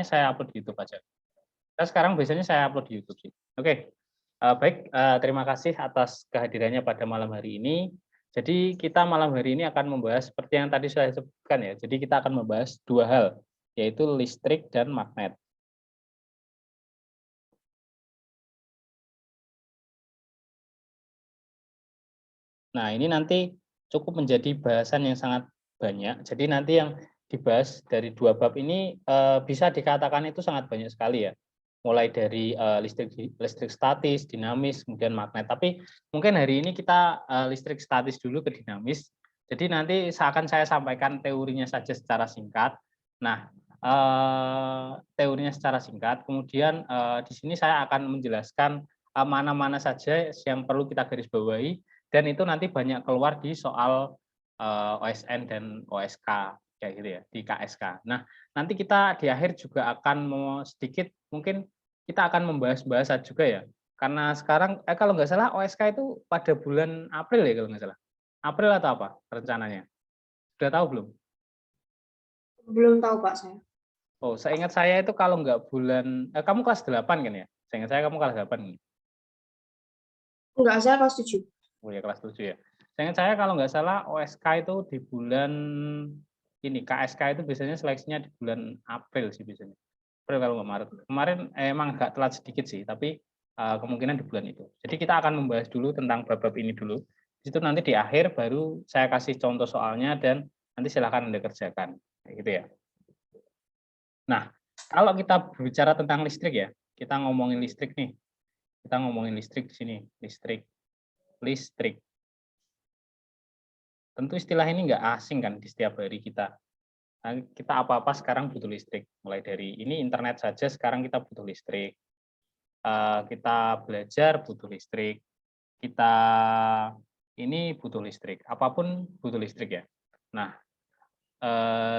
saya upload di YouTube aja. Nah, sekarang biasanya saya upload di YouTube sih. Oke, baik, terima kasih atas kehadirannya pada malam hari ini. Jadi kita malam hari ini akan membahas seperti yang tadi saya sebutkan ya, jadi kita akan membahas 2 hal, yaitu listrik dan magnet. Nah, ini nanti cukup menjadi bahasan yang sangat banyak. Jadi nanti yang dibahas dari 2 bab ini, bisa dikatakan itu sangat banyak sekali ya. Mulai dari, listrik statis, dinamis, kemudian magnet. Tapi mungkin hari ini kita, listrik statis dulu ke dinamis. Jadi nanti akan saya sampaikan teorinya saja secara singkat. Nah, teorinya secara singkat, kemudian, di sini saya akan menjelaskan, mana-mana saja yang perlu kita garis bawahi dan itu nanti banyak keluar di soal, OSN dan OSK, kayak gitu ya, di KSK. Nah, nanti kita di akhir juga akan sedikit mungkin kita akan membahas juga ya, karena sekarang kalau nggak salah OSK itu pada bulan April ya kalau nggak salah? April atau apa rencananya? Sudah tahu belum? Belum tahu Pak saya. Oh, seingat saya itu kalau nggak bulan kamu kelas 8 kan ya? Seingat saya kamu kelas 8 kan? Enggak, saya kelas 7. Oh ya kelas 7 ya. Seingat saya kalau nggak salah OSK itu di bulan ini, KSK itu biasanya seleksinya di bulan April sih biasanya. April kalau nggak Maret. Kemarin emang agak telat sedikit sih, tapi kemungkinan di bulan itu. Jadi kita akan membahas dulu tentang bab-bab ini dulu. Di situ nanti di akhir baru saya kasih contoh soalnya dan nanti silakan Anda kerjakan. Kayak gitu ya. Nah, kalau kita berbicara tentang listrik ya, kita ngomongin listrik nih. Kita ngomongin listrik di sini, listrik. Listrik. Tentu istilah ini nggak asing kan di setiap hari kita. Nah, kita apa-apa sekarang butuh listrik. Mulai dari ini internet saja sekarang kita butuh listrik. Kita belajar butuh listrik. Kita ini butuh listrik. Apapun butuh listrik ya. Nah,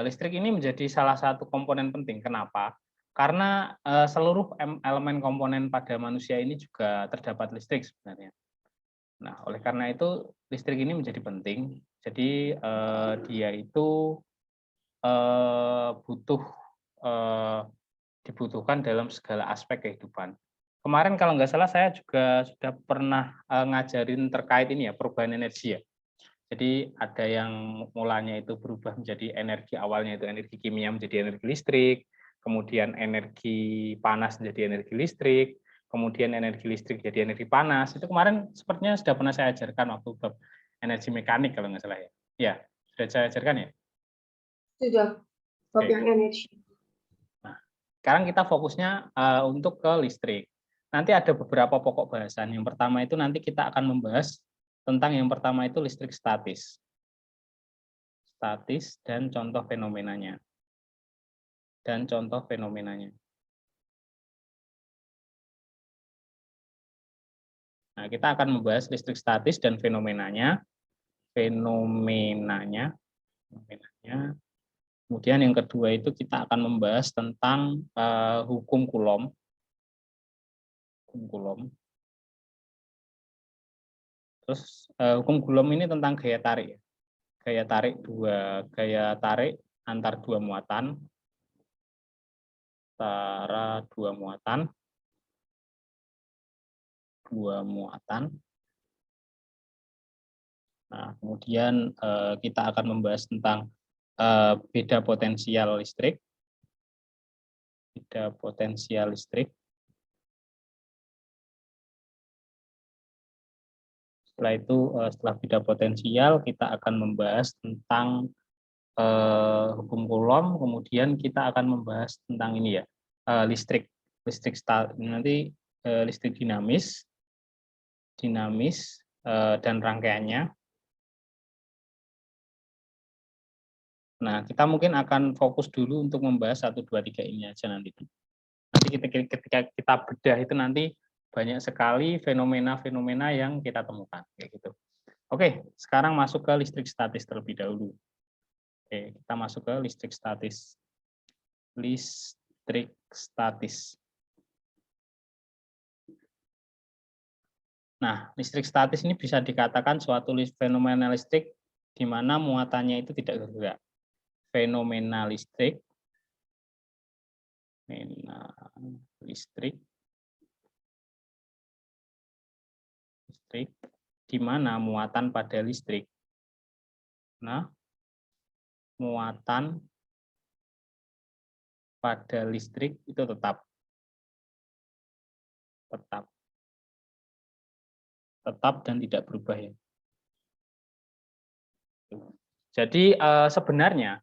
listrik ini menjadi salah satu komponen penting. Kenapa? Karena seluruh elemen komponen pada manusia ini juga terdapat listrik sebenarnya. Nah, oleh karena itu listrik ini menjadi penting. Jadi dia itu butuh dibutuhkan dalam segala aspek kehidupan. Kemarin kalau nggak salah saya juga sudah pernah ngajarin terkait ini ya perubahan energi ya. Jadi ada yang mulanya itu berubah menjadi energi awalnya itu energi kimia menjadi energi listrik, kemudian energi panas menjadi energi listrik, kemudian energi listrik jadi energi panas. Itu kemarin sepertinya sudah pernah saya ajarkan waktu bab energi mekanik kalau nggak salah ya. Ya, sudah saya ajarkan ya? Sudah, bab Oke. yang energi. Nah, sekarang kita fokusnya untuk ke listrik. Nanti ada beberapa pokok bahasan. Yang pertama itu nanti kita akan membahas tentang yang pertama itu listrik statis. Statis dan contoh fenomenanya. Dan contoh fenomenanya. Nah, kita akan membahas listrik statis dan fenomenanya. Fenomenanya. Fenomenanya. Kemudian yang kedua itu kita akan membahas tentang hukum Coulomb. Hukum Coulomb. Terus hukum Coulomb ini tentang gaya tarik. Gaya tarik antar dua muatan. Antara dua muatan. Nah, kemudian kita akan membahas tentang beda potensial listrik. Beda potensial listrik. Setelah itu, setelah beda potensial, kita akan membahas tentang hukum Coulomb, kemudian kita akan membahas tentang ini ya, listrik nanti listrik dinamis dan rangkaiannya. Nah, kita mungkin akan fokus dulu untuk membahas 1, 2, 3 ini aja nanti. Nanti ketika kita bedah itu nanti banyak sekali fenomena-fenomena yang kita temukan kayak gitu. Oke, sekarang masuk ke listrik statis terlebih dahulu. Oke, kita masuk ke listrik statis. Listrik statis. Nah, listrik statis ini bisa dikatakan suatu fenomena listrik di mana muatannya itu tidak bergerak. Fenomena listrik listrik di mana muatan pada listrik. Nah, muatan pada listrik itu tetap dan tidak berubah ya. Jadi sebenarnya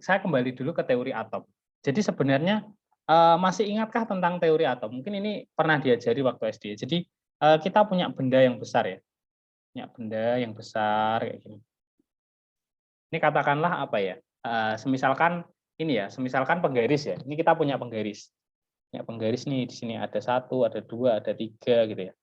saya kembali dulu ke teori atom. Jadi sebenarnya masih ingatkah tentang teori atom? Mungkin ini pernah diajari waktu SD. Jadi kita punya benda yang besar ya, punya benda yang besar kayak gini. Ini katakanlah apa ya? Semisalkan ini ya, semisalkan penggaris ya. Ini kita punya penggaris. Ya, penggaris nih di sini ada 1, ada 2, ada 3 gitu ya.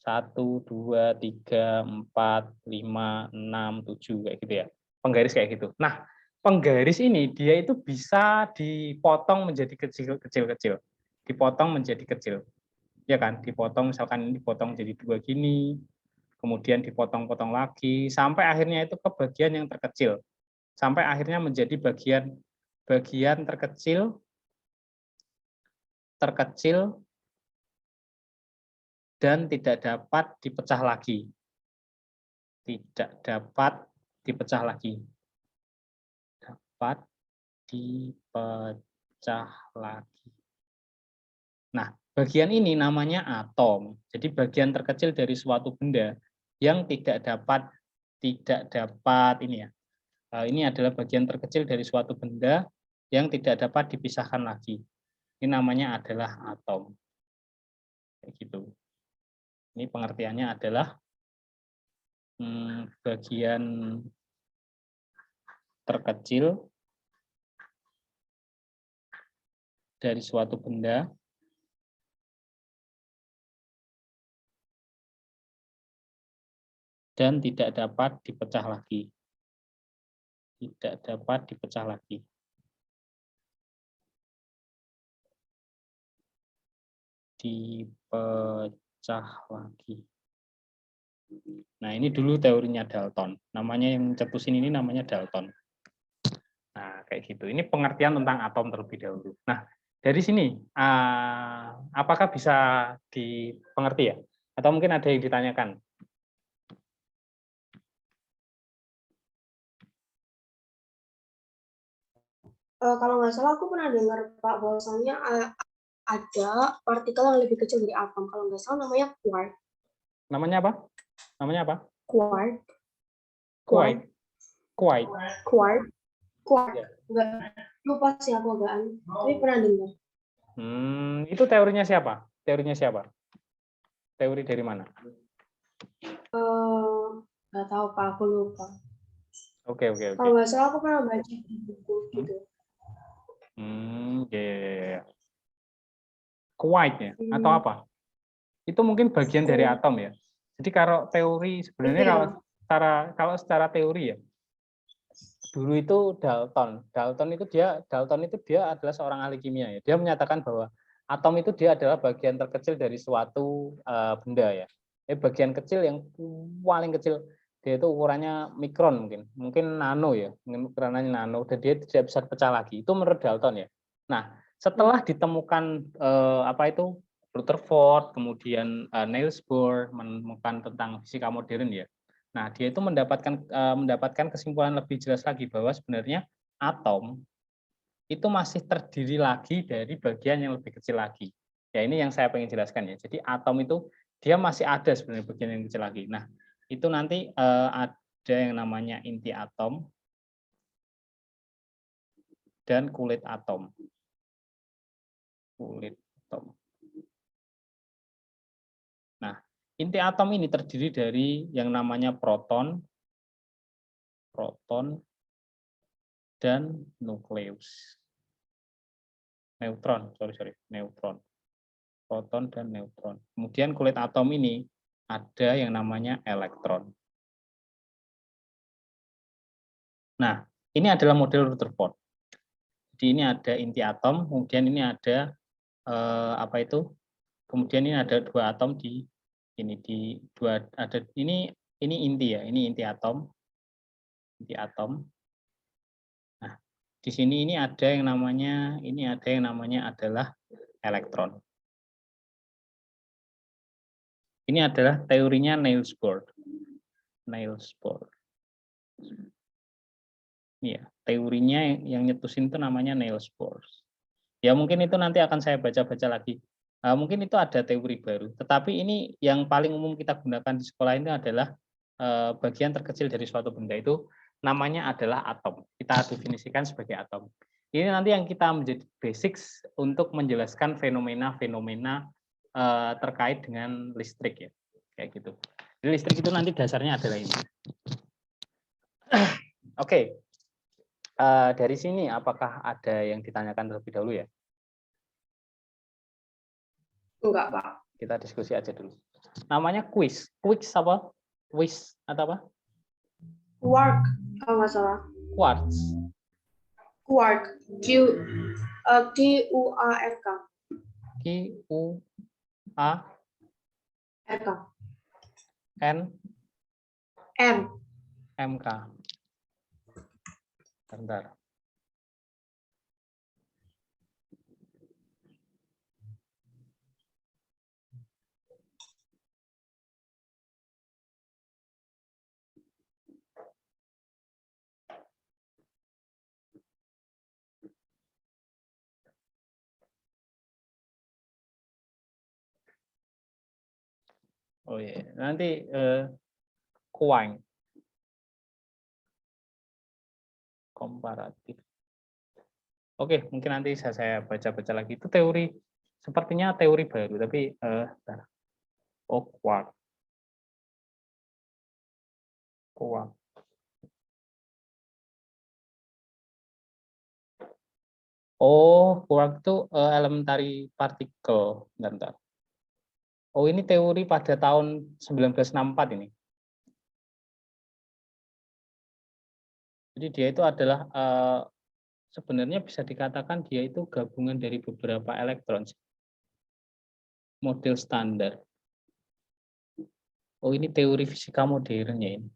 1, 2, 3, 4, 5, 6, 7 kayak gitu ya. Penggaris kayak gitu. Nah, penggaris ini dia itu bisa dipotong menjadi kecil-kecil. Dipotong menjadi kecil. Ya kan? Dipotong misalkan ini dipotong jadi 2 gini, kemudian dipotong-potong lagi sampai akhirnya itu ke bagian yang terkecil. Sampai akhirnya menjadi bagian terkecil dan tidak dapat dipecah lagi. Tidak dapat dipecah lagi. Dapat dipecah lagi. Nah, bagian ini namanya atom. Jadi bagian terkecil dari suatu benda yang tidak dapat ini ya. Ini adalah bagian terkecil dari suatu benda yang tidak dapat dipisahkan lagi. Ini namanya adalah atom. Kayak gitu. Ini pengertiannya adalah bagian terkecil dari suatu benda dan tidak dapat dipecah lagi. Tidak dapat dipecah lagi. Dipecah lagi. Nah, ini dulu teorinya Dalton. Namanya yang cetusin ini namanya Dalton. Nah, kayak gitu. Ini pengertian tentang atom terlebih dahulu. Nah, dari sini, apakah bisa dipengerti ya? Atau mungkin ada yang ditanyakan? Kalau nggak salah aku pernah dengar Pak bahwasannya ada partikel yang lebih kecil dari atom. Kalau nggak salah namanya quark. Namanya apa? Namanya apa? Quark. Quark. Quark. Quark. Quark. Ya. Nggak lupa sih aku agaan. Tapi pernah dengar. Itu teorinya siapa? Teorinya siapa? Teori dari mana? Nggak tahu Pak, aku lupa. Oke. Kalau nggak salah aku pernah baca di buku gitu. Ya. Quark ya? Atau apa? Itu mungkin bagian dari atom ya. Jadi kalau teori sebenarnya kalau secara teori ya, dulu itu Dalton itu dia adalah seorang ahli kimia ya. Dia menyatakan bahwa atom itu dia adalah bagian terkecil dari suatu benda ya. Bagian kecil yang paling kecil, dia itu ukurannya mikron mungkin nano ya, mungkin ukurannya nano, dan dia tidak bisa pecah lagi. Itu menurut Dalton ya. Nah, setelah ditemukan Rutherford, kemudian Niels Bohr menemukan tentang fisika modern ya. Nah, dia itu mendapatkan kesimpulan lebih jelas lagi bahwa sebenarnya atom itu masih terdiri lagi dari bagian yang lebih kecil lagi. Ya, ini yang saya pengen jelaskan ya. Jadi atom itu dia masih ada sebenarnya bagian yang kecil lagi. Nah, itu nanti ada yang namanya inti atom dan kulit atom. Kulit atom. Nah, inti atom ini terdiri dari yang namanya proton dan nukleus. Neutron. Proton dan neutron. Kemudian kulit atom ini ada yang namanya elektron. Nah, ini adalah model Rutherford. Jadi ini ada inti atom, kemudian ini ada kemudian ini ada dua atom ini inti ya, ini inti atom. Nah, Di sini ini ada yang namanya adalah elektron. Ini adalah teorinya Niels Bohr. Niels Bohr. Iya, teorinya yang nyetusin itu namanya Niels Bohr. Ya mungkin itu nanti akan saya baca-baca lagi. Mungkin itu ada teori baru. Tetapi ini yang paling umum kita gunakan di sekolah ini adalah bagian terkecil dari suatu benda itu namanya adalah atom. Kita definisikan sebagai atom. Ini nanti yang kita menjadi basics untuk menjelaskan fenomena-fenomena terkait dengan listrik ya, kayak gitu. Jadi listrik itu nanti dasarnya adalah ini. Oke. Dari sini apakah ada yang ditanyakan terlebih dahulu ya? Enggak, Pak. Kita diskusi aja dulu. Namanya quiz. Quiz apa? Quiz atau apa? Quark, kalau nggak salah. Quartz. Quark. Q-U-A-R-K. Q-U-A R-K. N M. M-K. Bentar. Oh iya, nanti Quine. Komparatif. Oke, mungkin nanti saya baca-baca lagi. Itu teori, sepertinya teori baru, tapi bentar. Oh, quark. Quark. Oh, quark itu elementary particle. Bentar. Oh, ini teori pada tahun 1964 ini. Jadi dia itu adalah sebenarnya bisa dikatakan dia itu gabungan dari beberapa elektron. Model standar. Oh, ini teori fisika modernnya ini.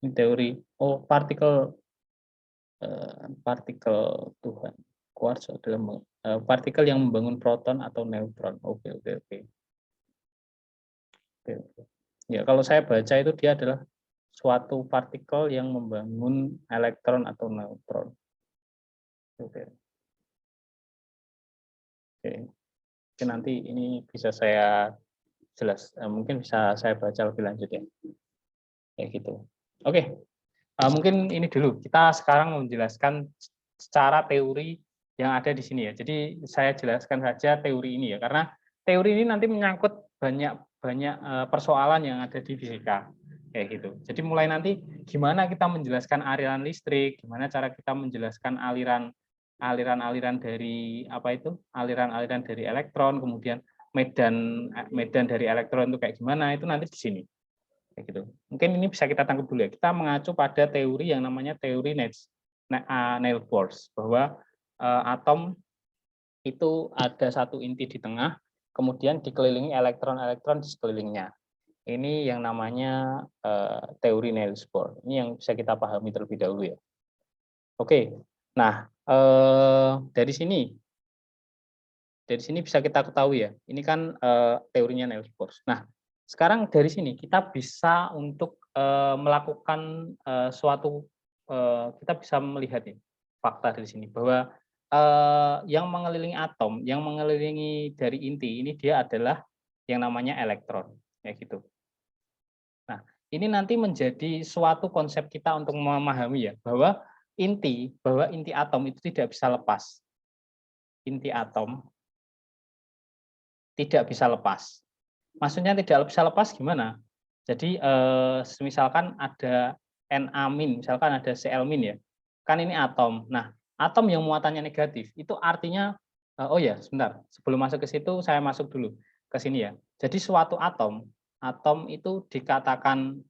Ini teori partikel Tuhan. Quarks adalah partikel yang membangun proton atau neutron. Oke. Ya, kalau saya baca itu dia adalah suatu partikel yang membangun elektron atau neutron. Oke. Mungkin nanti ini bisa saya mungkin bisa saya baca lebih lanjut ya. Kayak gitu. Oke. Mungkin ini dulu. Kita sekarang menjelaskan secara teori yang ada di sini ya. Jadi saya jelaskan saja teori ini ya, karena teori ini nanti menyangkut banyak persoalan yang ada di fisika kayak gitu. Jadi mulai nanti gimana kita menjelaskan aliran listrik, gimana cara kita menjelaskan aliran dari aliran-aliran dari elektron, kemudian medan dari elektron itu kayak gimana, itu nanti di sini. Kayak gitu. Mungkin ini bisa kita tangkap dulu ya. Kita mengacu pada teori yang namanya teori Niels Bohr, bahwa atom itu ada satu inti di tengah, kemudian dikelilingi elektron-elektron di sekelilingnya. Ini yang namanya teori Niels Bohr. Ini yang bisa kita pahami terlebih dahulu ya. Oke. Nah, dari sini bisa kita ketahui ya. Ini kan teorinya Niels Bohr. Nah, sekarang dari sini kita bisa untuk melakukan kita bisa melihat nih fakta dari sini bahwa yang mengelilingi atom, yang mengelilingi dari inti ini dia adalah yang namanya elektron, kayak gitu. Nah, ini nanti menjadi suatu konsep kita untuk memahami ya bahwa inti atom itu tidak bisa lepas. Inti atom tidak bisa lepas. Maksudnya tidak bisa lepas gimana? Jadi misalkan ada Na-, misalkan ada Cl- ya. Kan ini atom. Nah, atom yang muatannya negatif itu artinya oh ya, sebentar. Sebelum masuk ke situ saya masuk dulu ke sini ya. Jadi suatu atom itu dikatakan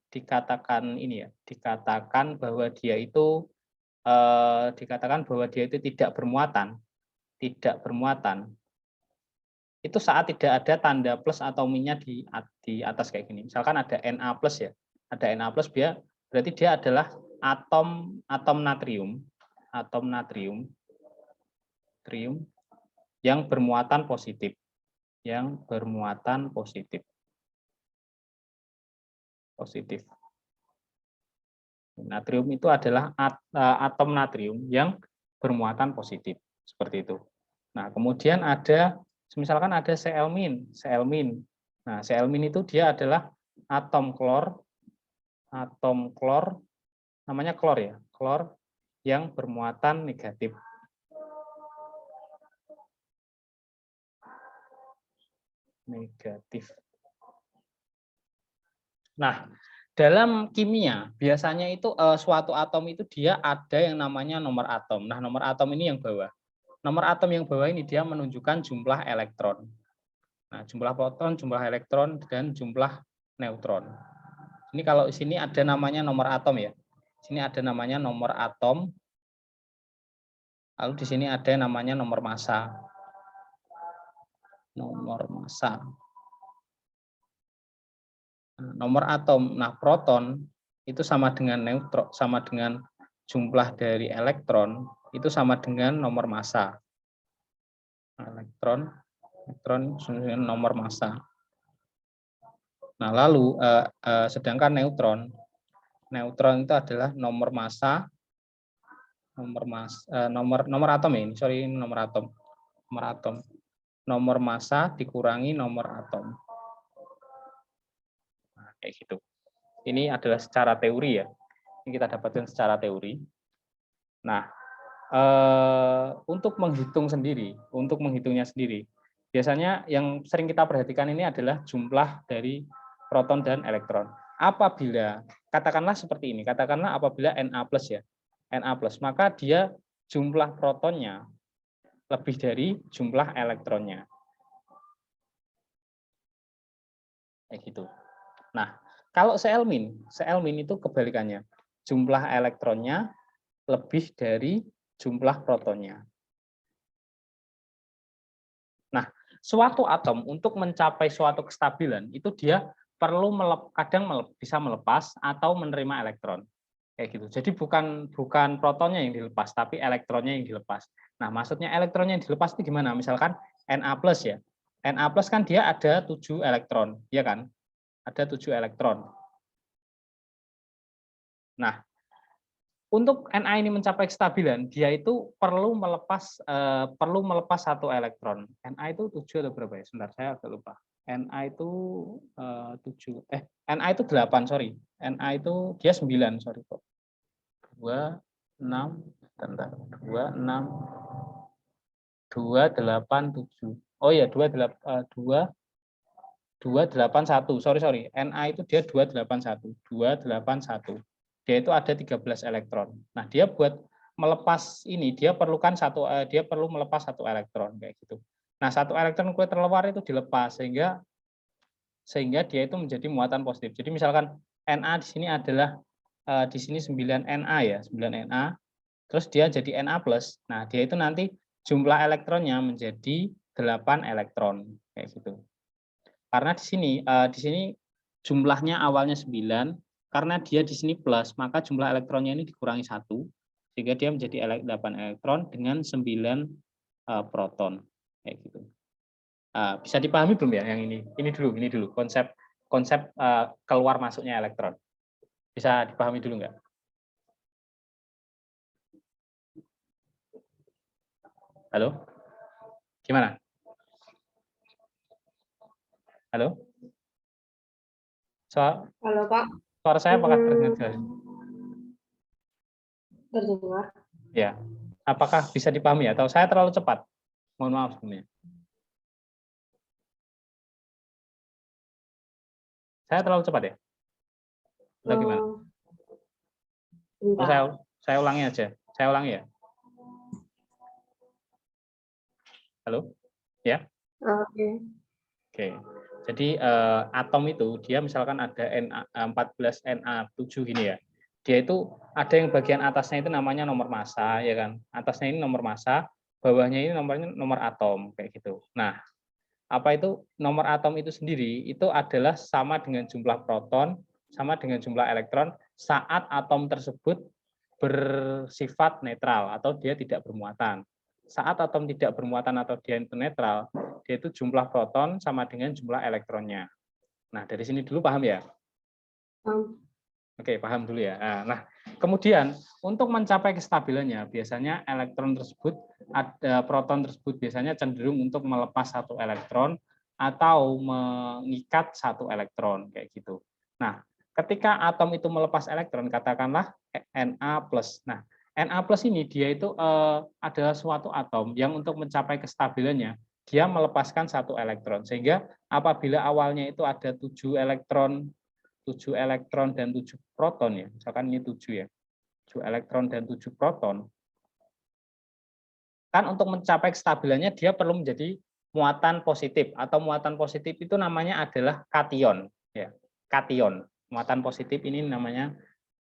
ini ya, dikatakan bahwa dia itu tidak bermuatan, itu saat tidak ada tanda plus atau minusnya di atas kayak gini. Misalkan ada Na plus ya, ada Na plus berarti dia adalah atom natrium. atom natrium yang bermuatan positif. Yang bermuatan positif. Natrium itu adalah atom natrium yang bermuatan positif. Seperti itu. Nah, kemudian ada, misalkan ada Cl-. Nah, Cl- itu dia adalah atom klor, namanya klor ya, klor yang bermuatan negatif. Nah, dalam kimia biasanya itu suatu atom itu dia ada yang namanya nomor atom. Nah, nomor atom ini yang bawah. Nomor atom yang bawah ini dia menunjukkan jumlah elektron. Nah, jumlah proton, jumlah elektron, dan jumlah neutron. Ini kalau di sini ada namanya nomor atom ya. Sini ada namanya nomor atom. Lalu di sini ada namanya nomor massa. Nomor massa. Nomor atom, nah proton itu sama dengan neutron, sama dengan jumlah dari elektron itu sama dengan nomor massa. Elektron dengan nomor massa. Nah, lalu sedangkan neutron itu adalah nomor massa, nomor atom ya ini, sorry ini nomor atom, nomor massa dikurangi nomor atom. Nah, kayak gitu. Ini adalah secara teori ya. Ini kita dapatkan secara teori. Nah, untuk menghitungnya sendiri, biasanya yang sering kita perhatikan ini adalah jumlah dari proton dan elektron. Apabila, katakanlah seperti ini, katakanlah apabila Na+ ya, Na+, maka dia jumlah protonnya lebih dari jumlah elektronnya. Kayak gitu. Nah, kalau Cl- itu kebalikannya. Jumlah elektronnya lebih dari jumlah protonnya. Nah, suatu atom untuk mencapai suatu kestabilan itu dia perlu bisa melepas atau menerima elektron. Kayak gitu. Jadi bukan protonnya yang dilepas, tapi elektronnya yang dilepas. Nah, maksudnya elektronnya yang dilepas itu gimana? Misalkan Na+ ya. Na+ kan dia ada 7 elektron, ya kan? Ada 7 elektron. Nah, untuk Na ini mencapai kestabilan, dia itu perlu melepas satu elektron. Na itu 7 atau berapa ya? Sebentar, saya agak lupa. Na itu 7. Na itu 8, sorry. Na itu dia 9, sorry kok. 2, 6, bentar. 2, 6, 2, 8, 7. Oh iya, 281. Sorry. Na itu dia 281. 281. Dia itu ada 13 elektron. Nah, dia buat melepas ini dia perlu melepas satu elektron kayak gitu. Nah, satu elektron kue terluar itu dilepas sehingga dia itu menjadi muatan positif. Jadi misalkan Na di sini adalah di sini 9 Na ya, 9 Na. Terus dia jadi Na+. Nah, dia itu nanti jumlah elektronnya menjadi 8 elektron kayak gitu. Karena di sini jumlahnya awalnya 9, karena dia di sini plus, maka jumlah elektronnya ini dikurangi 1, sehingga dia menjadi 8 elektron dengan 9 proton. Kayak gitu. Bisa dipahami belum ya yang ini? Ini dulu konsep keluar masuknya elektron. Bisa dipahami dulu nggak? Halo? Gimana? Halo? Halo Pak. Suara saya apakah terdengar jelas? Terdengar. Ya. Apakah bisa dipahami atau saya terlalu cepat? Mohon maaf sebelumnya. Saya terlalu cepat ya? Atau gimana? Saya ulangi aja. Saya ulangi ya. Halo? Ya? Oke. Jadi atom itu dia misalkan ada 14 Na7 gini ya. Dia itu ada yang bagian atasnya itu namanya nomor massa ya kan. Atasnya ini nomor massa, bawahnya ini nomor atom kayak gitu. Nah, apa itu nomor atom itu sendiri itu adalah sama dengan jumlah proton, sama dengan jumlah elektron saat atom tersebut bersifat netral atau dia tidak bermuatan. Saat atom tidak bermuatan atau dia itu netral, dia itu jumlah proton sama dengan jumlah elektronnya. Nah, dari sini dulu paham ya? Oke, paham dulu ya. Nah, kemudian untuk mencapai kestabilannya, biasanya elektron tersebut, proton tersebut biasanya cenderung untuk melepas satu elektron atau mengikat satu elektron, kayak gitu. Nah, ketika atom itu melepas elektron, katakanlah Na+. Nah, Na+ ini dia itu adalah suatu atom yang untuk mencapai kestabilannya, dia melepaskan satu elektron. Sehingga apabila awalnya itu ada 7 elektron dan 7 proton ya, misalkan ini 7 ya, 7 elektron dan 7 proton, kan untuk mencapai kestabilannya dia perlu menjadi muatan positif, atau muatan positif itu namanya adalah kation ya, kation. Muatan positif ini namanya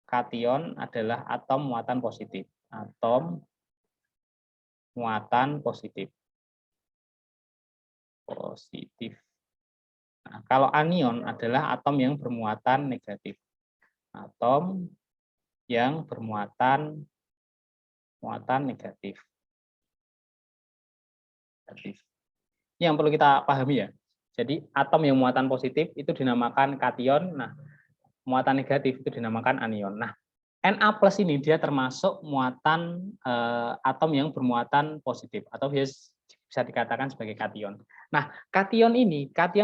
kation, adalah atom muatan positif, atom muatan positif. Nah, kalau anion adalah atom yang bermuatan negatif, atom yang bermuatan negatif. Ini yang perlu kita pahami ya. Jadi atom yang muatan positif itu dinamakan kation, nah muatan negatif itu dinamakan anion. Nah, Na+ ini dia termasuk muatan atom yang bermuatan positif atau bisa dikatakan sebagai kation. Nah, kation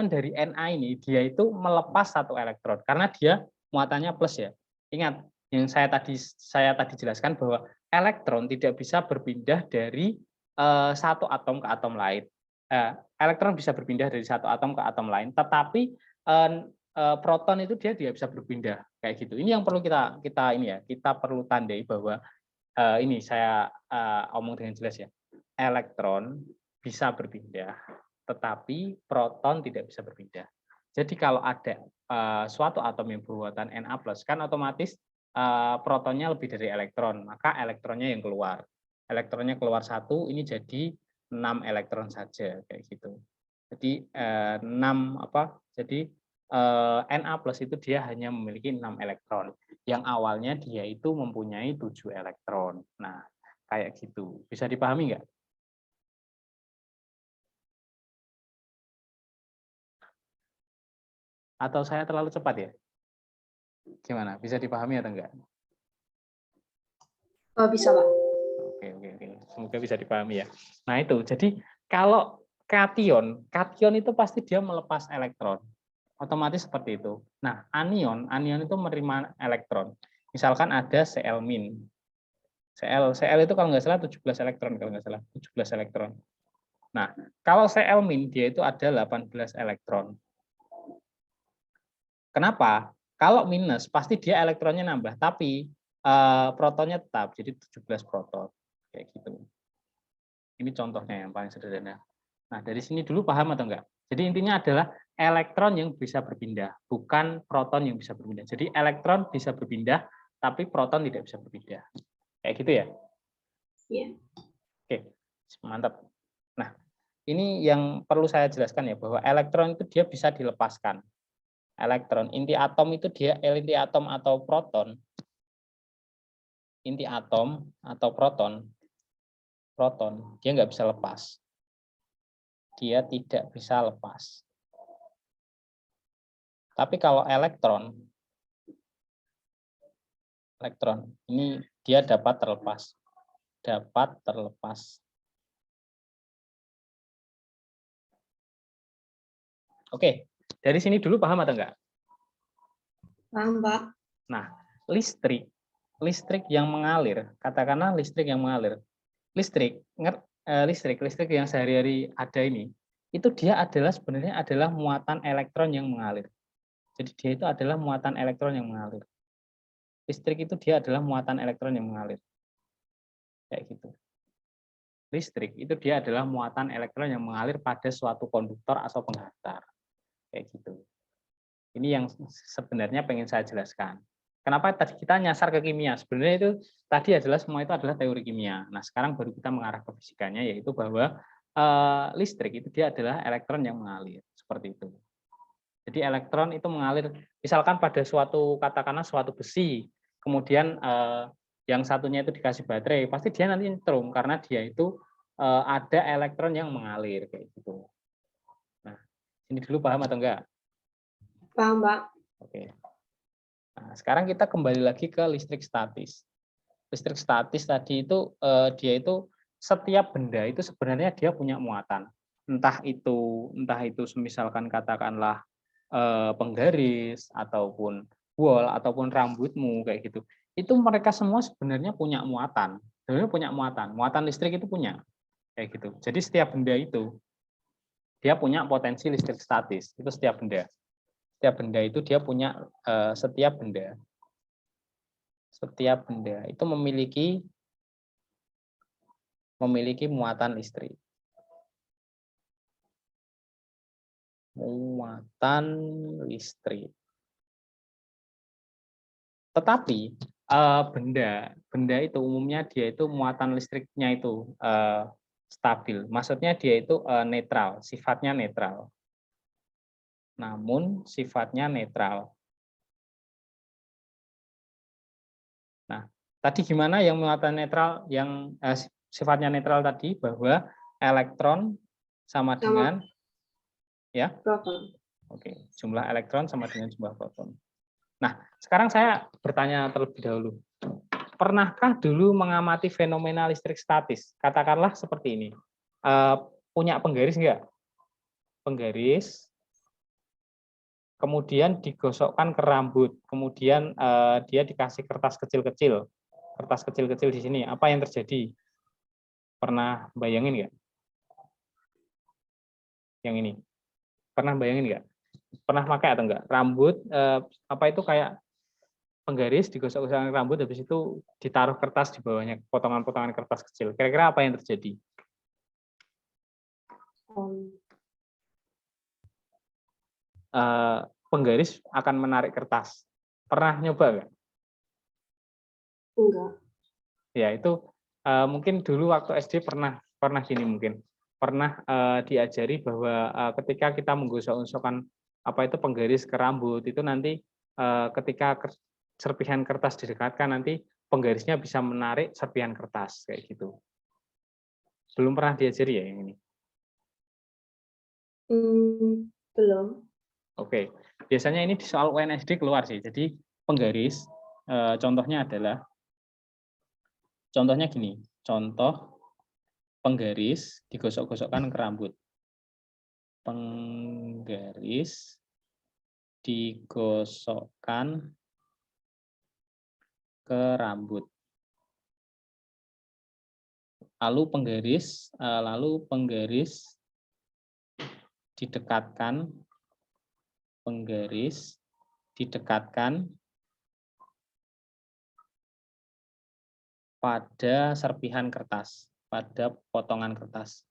dari Na ini dia itu melepas satu elektron karena dia muatannya plus ya. Ingat yang saya tadi jelaskan bahwa elektron tidak bisa berpindah dari satu atom ke atom lain. Elektron bisa berpindah dari satu atom ke atom lain, tetapi proton itu dia tidak bisa berpindah kayak gitu. Ini yang perlu kita ini ya, kita perlu tandai bahwa ini saya omong dengan jelas ya. Elektron bisa berpindah, tetapi proton tidak bisa berpindah. Jadi kalau ada suatu atom yang bermuatan Na+, kan otomatis protonnya lebih dari elektron, maka elektronnya yang keluar. Elektronnya keluar 1, ini jadi 6 elektron saja kayak gitu. Jadi 6 Jadi Na+ itu dia hanya memiliki 6 elektron. Yang awalnya dia itu mempunyai 7 elektron. Nah, kayak gitu. Bisa dipahami nggak? Atau saya terlalu cepat ya? Gimana? Bisa dipahami atau enggak? Bisa, Pak. Oke. Semoga bisa dipahami ya. Nah, itu. Jadi kalau kation itu pasti dia melepas elektron. Otomatis seperti itu. Nah, anion itu menerima elektron. Misalkan ada Cl-. Cl itu kalau nggak salah 17 elektron, kalau nggak salah 17 elektron. Nah, kalau Cl- dia itu ada 18 elektron. Kenapa? Kalau minus pasti dia elektronnya nambah, tapi protonnya tetap, jadi 17 proton. Kayak gitu. Ini contohnya yang paling sederhana. Nah, dari sini dulu paham atau enggak? Jadi intinya adalah elektron yang bisa berpindah, bukan proton yang bisa berpindah. Jadi elektron bisa berpindah, tapi proton tidak bisa berpindah. Kayak gitu ya? Iya. Oke, mantap. Nah, ini yang perlu saya jelaskan ya, bahwa elektron itu dia bisa dilepaskan. Elektron, inti atom itu dia, inti atom atau proton, inti atom atau proton, dia nggak bisa lepas. Dia tidak bisa lepas. Tapi kalau elektron ini dia dapat terlepas. Oke, dari sini dulu paham atau enggak? Paham, Pak. Nah, listrik yang mengalir, katakanlah listrik yang mengalir. Listrik yang sehari-hari ada ini, itu dia adalah sebenarnya adalah muatan elektron yang mengalir. Jadi dia itu adalah muatan elektron yang mengalir. Listrik itu dia adalah muatan elektron yang mengalir. Kayak gitu. Listrik itu dia adalah muatan elektron yang mengalir pada suatu konduktor atau penghantar. Kayak gitu. Ini yang sebenarnya pengen saya jelaskan. Kenapa tadi kita nyasar ke kimia? Sebenarnya itu tadi adalah semua itu adalah teori kimia. Nah, sekarang baru kita mengarah ke fisikanya, yaitu bahwa listrik itu dia adalah elektron yang mengalir. Seperti itu. Jadi elektron itu mengalir, misalkan pada suatu, katakanlah suatu besi, kemudian yang satunya itu dikasih baterai, pasti dia nanti nyetrum karena dia itu ada elektron yang mengalir kayak gitu. Nah, ini dulu paham atau enggak? Paham, Pak. Oke. Nah, sekarang kita kembali lagi ke listrik statis. Listrik statis tadi itu dia itu setiap benda itu sebenarnya dia punya muatan. Entah itu misalkan katakanlah penggaris ataupun wall ataupun rambutmu kayak gitu. Itu mereka semua sebenarnya punya muatan. Sebenarnya punya muatan. Muatan listrik itu punya kayak gitu. Jadi setiap benda itu dia punya potensi listrik statis. Itu setiap benda. Setiap benda itu dia punya setiap benda itu memiliki muatan listrik. Muatan listrik. Tetapi benda itu umumnya dia itu muatan listriknya itu stabil. Maksudnya dia itu netral, sifatnya netral. Namun sifatnya netral. Nah, tadi gimana yang muatan netral, yang sifatnya netral tadi, bahwa elektron sama dengan ya, proton. oke, jumlah elektron sama dengan jumlah proton. Nah, sekarang saya bertanya terlebih dahulu. Pernahkah dulu mengamati fenomena listrik statis? Katakanlah seperti ini. Punya penggaris enggak? Penggaris, kemudian digosokkan ke rambut, kemudian dia dikasih kertas kecil-kecil di sini. Apa yang terjadi? Pernah bayangin nggak? Yang ini. Pernah bayangin nggak? Pernah pakai atau enggak? Rambut, apa itu kayak penggaris digosok-gosokkan rambut, habis itu ditaruh kertas di bawahnya, potongan-potongan kertas kecil. Kira-kira apa yang terjadi? Penggaris akan menarik kertas. Pernah nyoba nggak? Enggak. Ya itu mungkin dulu waktu SD pernah gini mungkin. Pernah diajari bahwa ketika kita menggosok-gosokkan apa itu penggaris ke rambut itu nanti ketika serpihan kertas didekatkan nanti penggarisnya bisa menarik serpihan kertas kayak gitu. Belum pernah diajari ya yang ini? Belum. Oke, biasanya ini di soal UNSD keluar sih. Jadi penggaris, contohnya gini, contoh penggaris digosok-gosokkan ke rambut. Penggaris digosokkan ke rambut. Lalu penggaris didekatkan pada serpihan kertas, pada potongan kertas.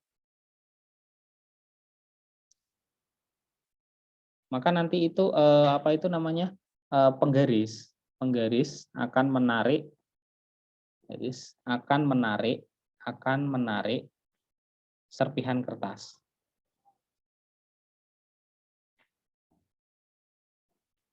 Maka nanti itu apa itu namanya? Penggaris akan menarik serpihan kertas.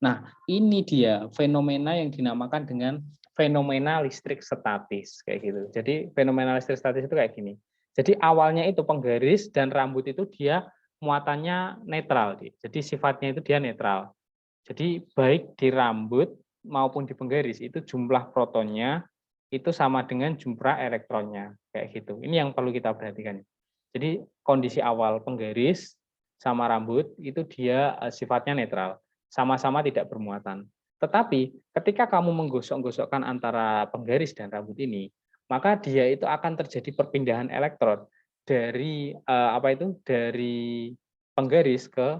Nah, ini dia fenomena yang dinamakan dengan fenomena listrik statis kayak gitu. Jadi fenomena listrik statis itu kayak gini. Jadi awalnya itu penggaris dan rambut itu dia muatannya netral, jadi sifatnya itu dia netral. Jadi baik di rambut maupun di penggaris itu jumlah protonnya itu sama dengan jumlah elektronnya kayak gitu. Ini yang perlu kita perhatikan. Jadi kondisi awal penggaris sama rambut itu dia sifatnya netral, sama-sama tidak bermuatan. Tetapi ketika kamu menggosok-gosokkan antara penggaris dan rambut ini, maka dia itu akan terjadi perpindahan elektron dari dari penggaris ke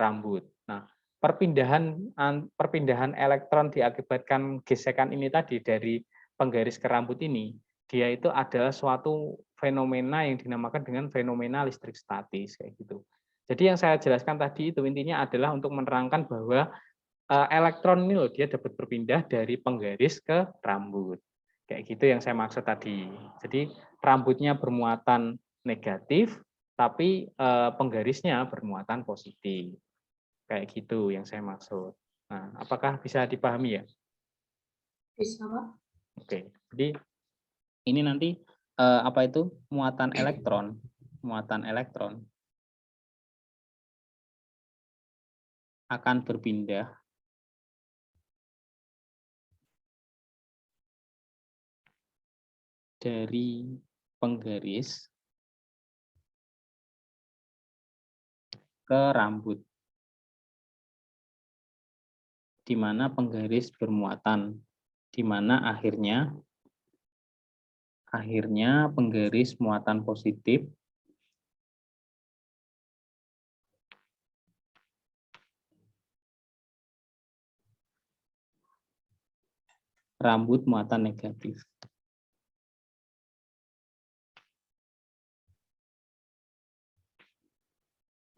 rambut. Nah, perpindahan elektron diakibatkan gesekan ini tadi dari penggaris ke rambut ini, dia itu adalah suatu fenomena yang dinamakan dengan fenomena listrik statis kayak gitu. Jadi yang saya jelaskan tadi itu intinya adalah untuk menerangkan bahwa elektron ini loh dia dapat berpindah dari penggaris ke rambut. Kayak gitu yang saya maksud tadi. Jadi rambutnya bermuatan negatif, tapi penggarisnya bermuatan positif. Kayak gitu yang saya maksud. Nah, apakah bisa dipahami ya? Bisa, Pak. Oke. Jadi ini nanti apa itu muatan elektron akan berpindah dari penggaris ke rambut, di mana penggaris bermuatan, di mana akhirnya penggaris muatan positif rambut muatan negatif.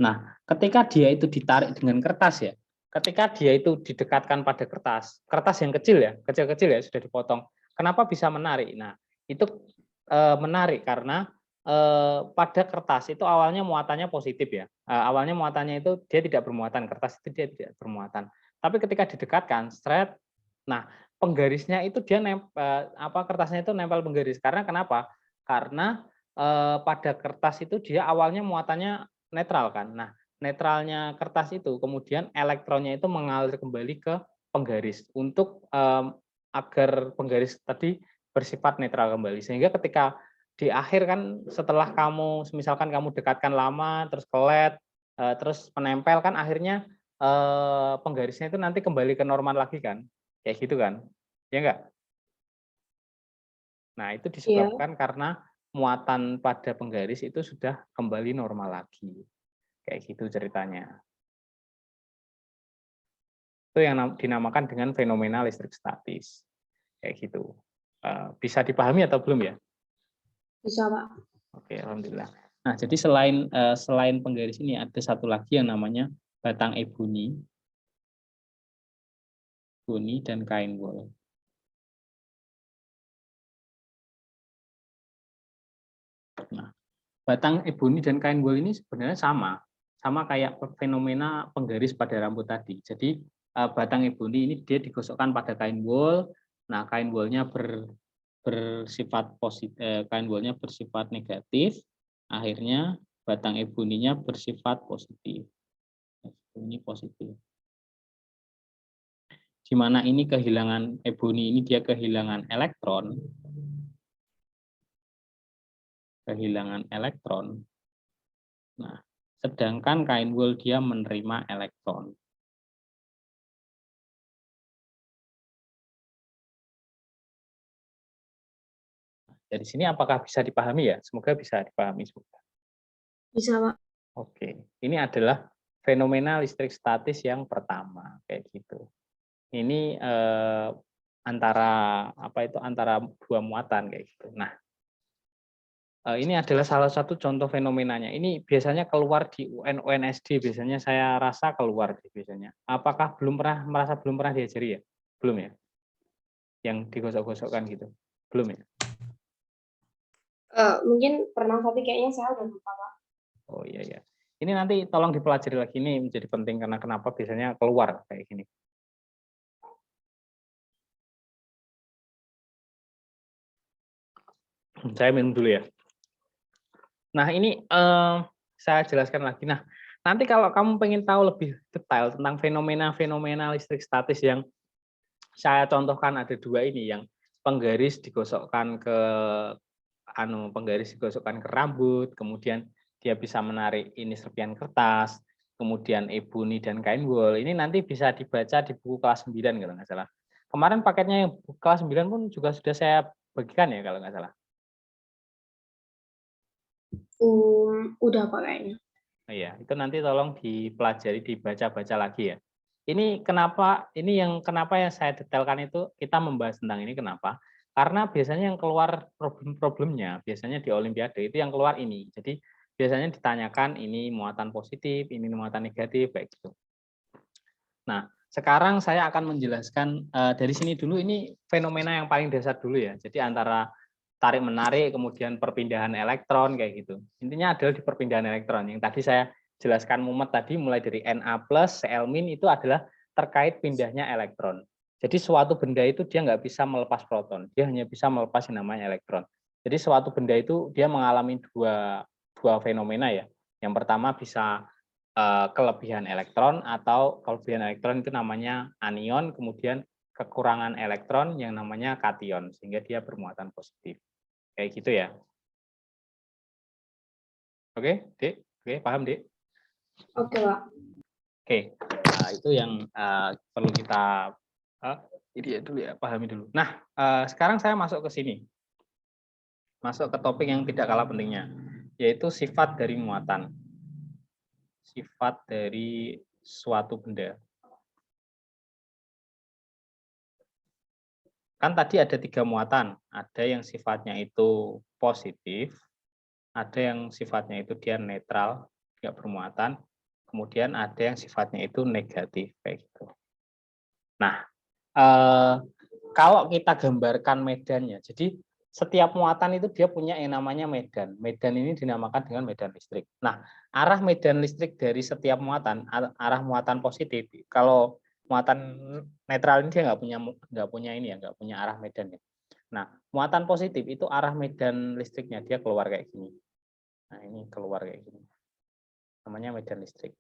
Nah, ketika dia itu ditarik dengan kertas ya, ketika dia itu didekatkan pada kertas yang kecil ya, kecil-kecil ya sudah dipotong. Kenapa bisa menarik? Nah, itu menarik karena pada kertas itu awalnya muatannya positif ya. Awalnya muatannya itu dia tidak bermuatan, kertas itu dia tidak bermuatan. Tapi ketika didekatkan, straight, nah penggarisnya itu dia kertasnya itu nempel penggaris. Karena kenapa? Karena pada kertas itu dia awalnya muatannya netral kan. Nah, netralnya kertas itu kemudian elektronnya itu mengalir kembali ke penggaris untuk agar penggaris tadi bersifat netral kembali. Sehingga ketika di akhir kan setelah kamu misalkan kamu dekatkan lama terus kelet terus menempel kan akhirnya penggarisnya itu nanti kembali ke normal lagi kan. Kayak gitu kan. Ya enggak? Nah, itu Iya. disebabkan karena muatan pada penggaris itu sudah kembali normal lagi. Kayak gitu ceritanya. Itu yang dinamakan dengan fenomena listrik statis. Kayak gitu. Bisa dipahami atau belum ya? Bisa, Pak. Oke, alhamdulillah. Nah, jadi selain penggaris ini ada satu lagi yang namanya batang eboni dan kain wol. Nah, batang eboni dan kain wol ini sebenarnya sama kayak fenomena penggaris pada rambut tadi. Jadi batang eboni ini dia digosokkan pada kain wol. Nah, kain wolnya bersifat positif, kain wolnya bersifat negatif. Akhirnya batang eboninya bersifat positif. Ini positif. Di mana ini kehilangan eboni ini dia kehilangan elektron. Nah, sedangkan kain wol dia menerima elektron. Dari sini apakah bisa dipahami ya? Semoga bisa dipahami. Bisa, Pak. Oke, ini adalah fenomena listrik statis yang pertama, kayak gitu. Ini antara dua muatan kayak gitu. Nah, ini adalah salah satu contoh fenomenanya. Ini biasanya keluar di UN UNSD, biasanya saya rasa keluar biasanya. Apakah belum pernah diajari ya? Belum ya? Yang digosok-gosokkan gitu. Belum ya? Mungkin pernah, tapi kayaknya saya udah lupa, Pak. Oh iya ya. Ini nanti tolong dipelajari lagi, ini menjadi penting karena kenapa biasanya keluar kayak gini. Saya minum dulu ya. Nah, ini saya jelaskan lagi. Nah, nanti kalau kamu pengen tahu lebih detail tentang fenomena-fenomena listrik statis yang saya contohkan ada dua ini, yang penggaris digosokkan ke rambut, kemudian dia bisa menarik ini serpian kertas, kemudian eboni dan kain wol. Ini nanti bisa dibaca di buku kelas 9 kalau nggak salah. Kemarin paketnya yang buku kelas 9 pun juga sudah saya bagikan ya kalau nggak salah. Udah, Pak, kayaknya. Iya, itu nanti tolong dipelajari, dibaca-baca lagi ya. Ini kenapa yang saya detailkan itu kita membahas tentang ini kenapa? Karena biasanya yang keluar problem-problemnya biasanya di Olimpiade itu yang keluar ini. Jadi biasanya ditanyakan ini muatan positif, ini muatan negatif kayak gitu. Nah, sekarang saya akan menjelaskan dari sini dulu, ini fenomena yang paling dasar dulu ya. Jadi antara tarik menarik kemudian perpindahan elektron kayak gitu. Intinya adalah di perpindahan elektron. Yang tadi saya jelaskan mumet tadi mulai dari Na+, Cl- itu adalah terkait pindahnya elektron. Jadi suatu benda itu dia nggak bisa melepas proton, dia hanya bisa melepas yang namanya elektron. Jadi suatu benda itu dia mengalami dua fenomena ya. Yang pertama bisa kelebihan elektron, atau kelebihan elektron itu namanya anion, kemudian kekurangan elektron yang namanya kation, sehingga dia bermuatan positif. Kayak gitu ya. Oke, Dek? Oke, paham, Dek? Oke, Pak. Oke, nah, itu yang perlu kita ini dulu ya, pahami dulu. Nah, sekarang saya masuk ke sini. Masuk ke topik yang tidak kalah pentingnya, yaitu sifat dari muatan. Sifat dari suatu benda. Kan tadi ada 3 muatan, ada yang sifatnya itu positif, ada yang sifatnya itu dia netral, nggak bermuatan, kemudian ada yang sifatnya itu negatif, kayak gitu. Nah, kalau kita gambarkan medannya, jadi setiap muatan itu dia punya yang namanya medan. Medan ini dinamakan dengan medan listrik. Nah, arah medan listrik dari setiap muatan, arah muatan positif, kalau muatan netral ini dia nggak punya ini ya, nggak punya arah medan ya. Nah, muatan positif itu arah medan listriknya dia keluar kayak gini. Nah, ini keluar kayak gini. Namanya medan listrik.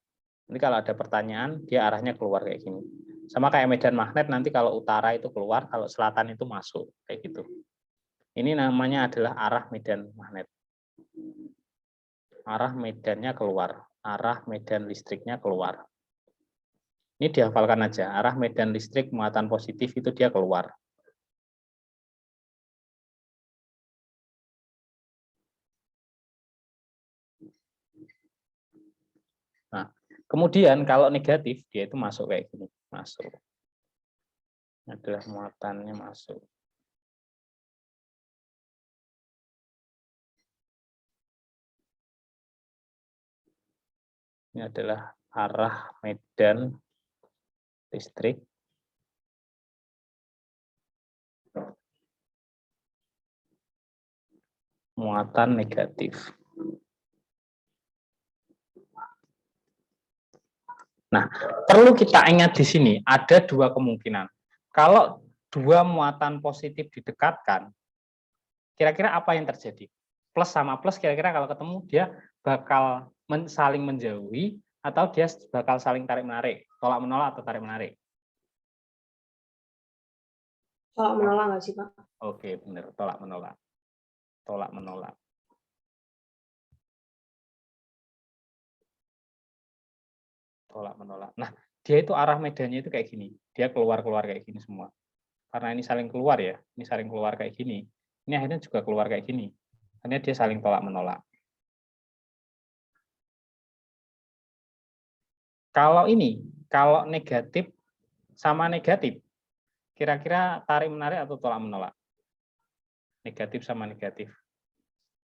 Ini kalau ada pertanyaan, dia arahnya keluar kayak gini. Sama kayak medan magnet, nanti kalau utara itu keluar, kalau selatan itu masuk, kayak gitu. Ini namanya adalah arah medan magnet. Arah medannya keluar, arah medan listriknya keluar. Ini dihafalkan aja, arah medan listrik muatan positif itu dia keluar. Nah, kemudian kalau negatif, dia itu masuk kayak gini, masuk. Ini adalah muatannya masuk. Ini adalah arah medan listrik muatan negatif. Nah, perlu kita ingat di sini ada 2 kemungkinan. Kalau 2 muatan positif didekatkan, kira-kira apa yang terjadi? Plus sama plus kira-kira kalau ketemu dia bakal saling menjauhi, atau dia bakal saling tarik-menarik, tolak-menolak atau tarik-menarik? Tolak menolak nggak sih, Pak? Oke, benar, tolak-menolak. Tolak-menolak. Tolak-menolak. Nah, dia itu arah medannya itu kayak gini. Dia keluar-keluar kayak gini semua. Karena ini saling keluar ya, ini saling keluar kayak gini. Ini akhirnya juga keluar kayak gini. Akhirnya dia saling tolak-menolak. Kalau ini, kalau negatif sama negatif, kira-kira tarik-menarik atau tolak-menolak? Negatif sama negatif.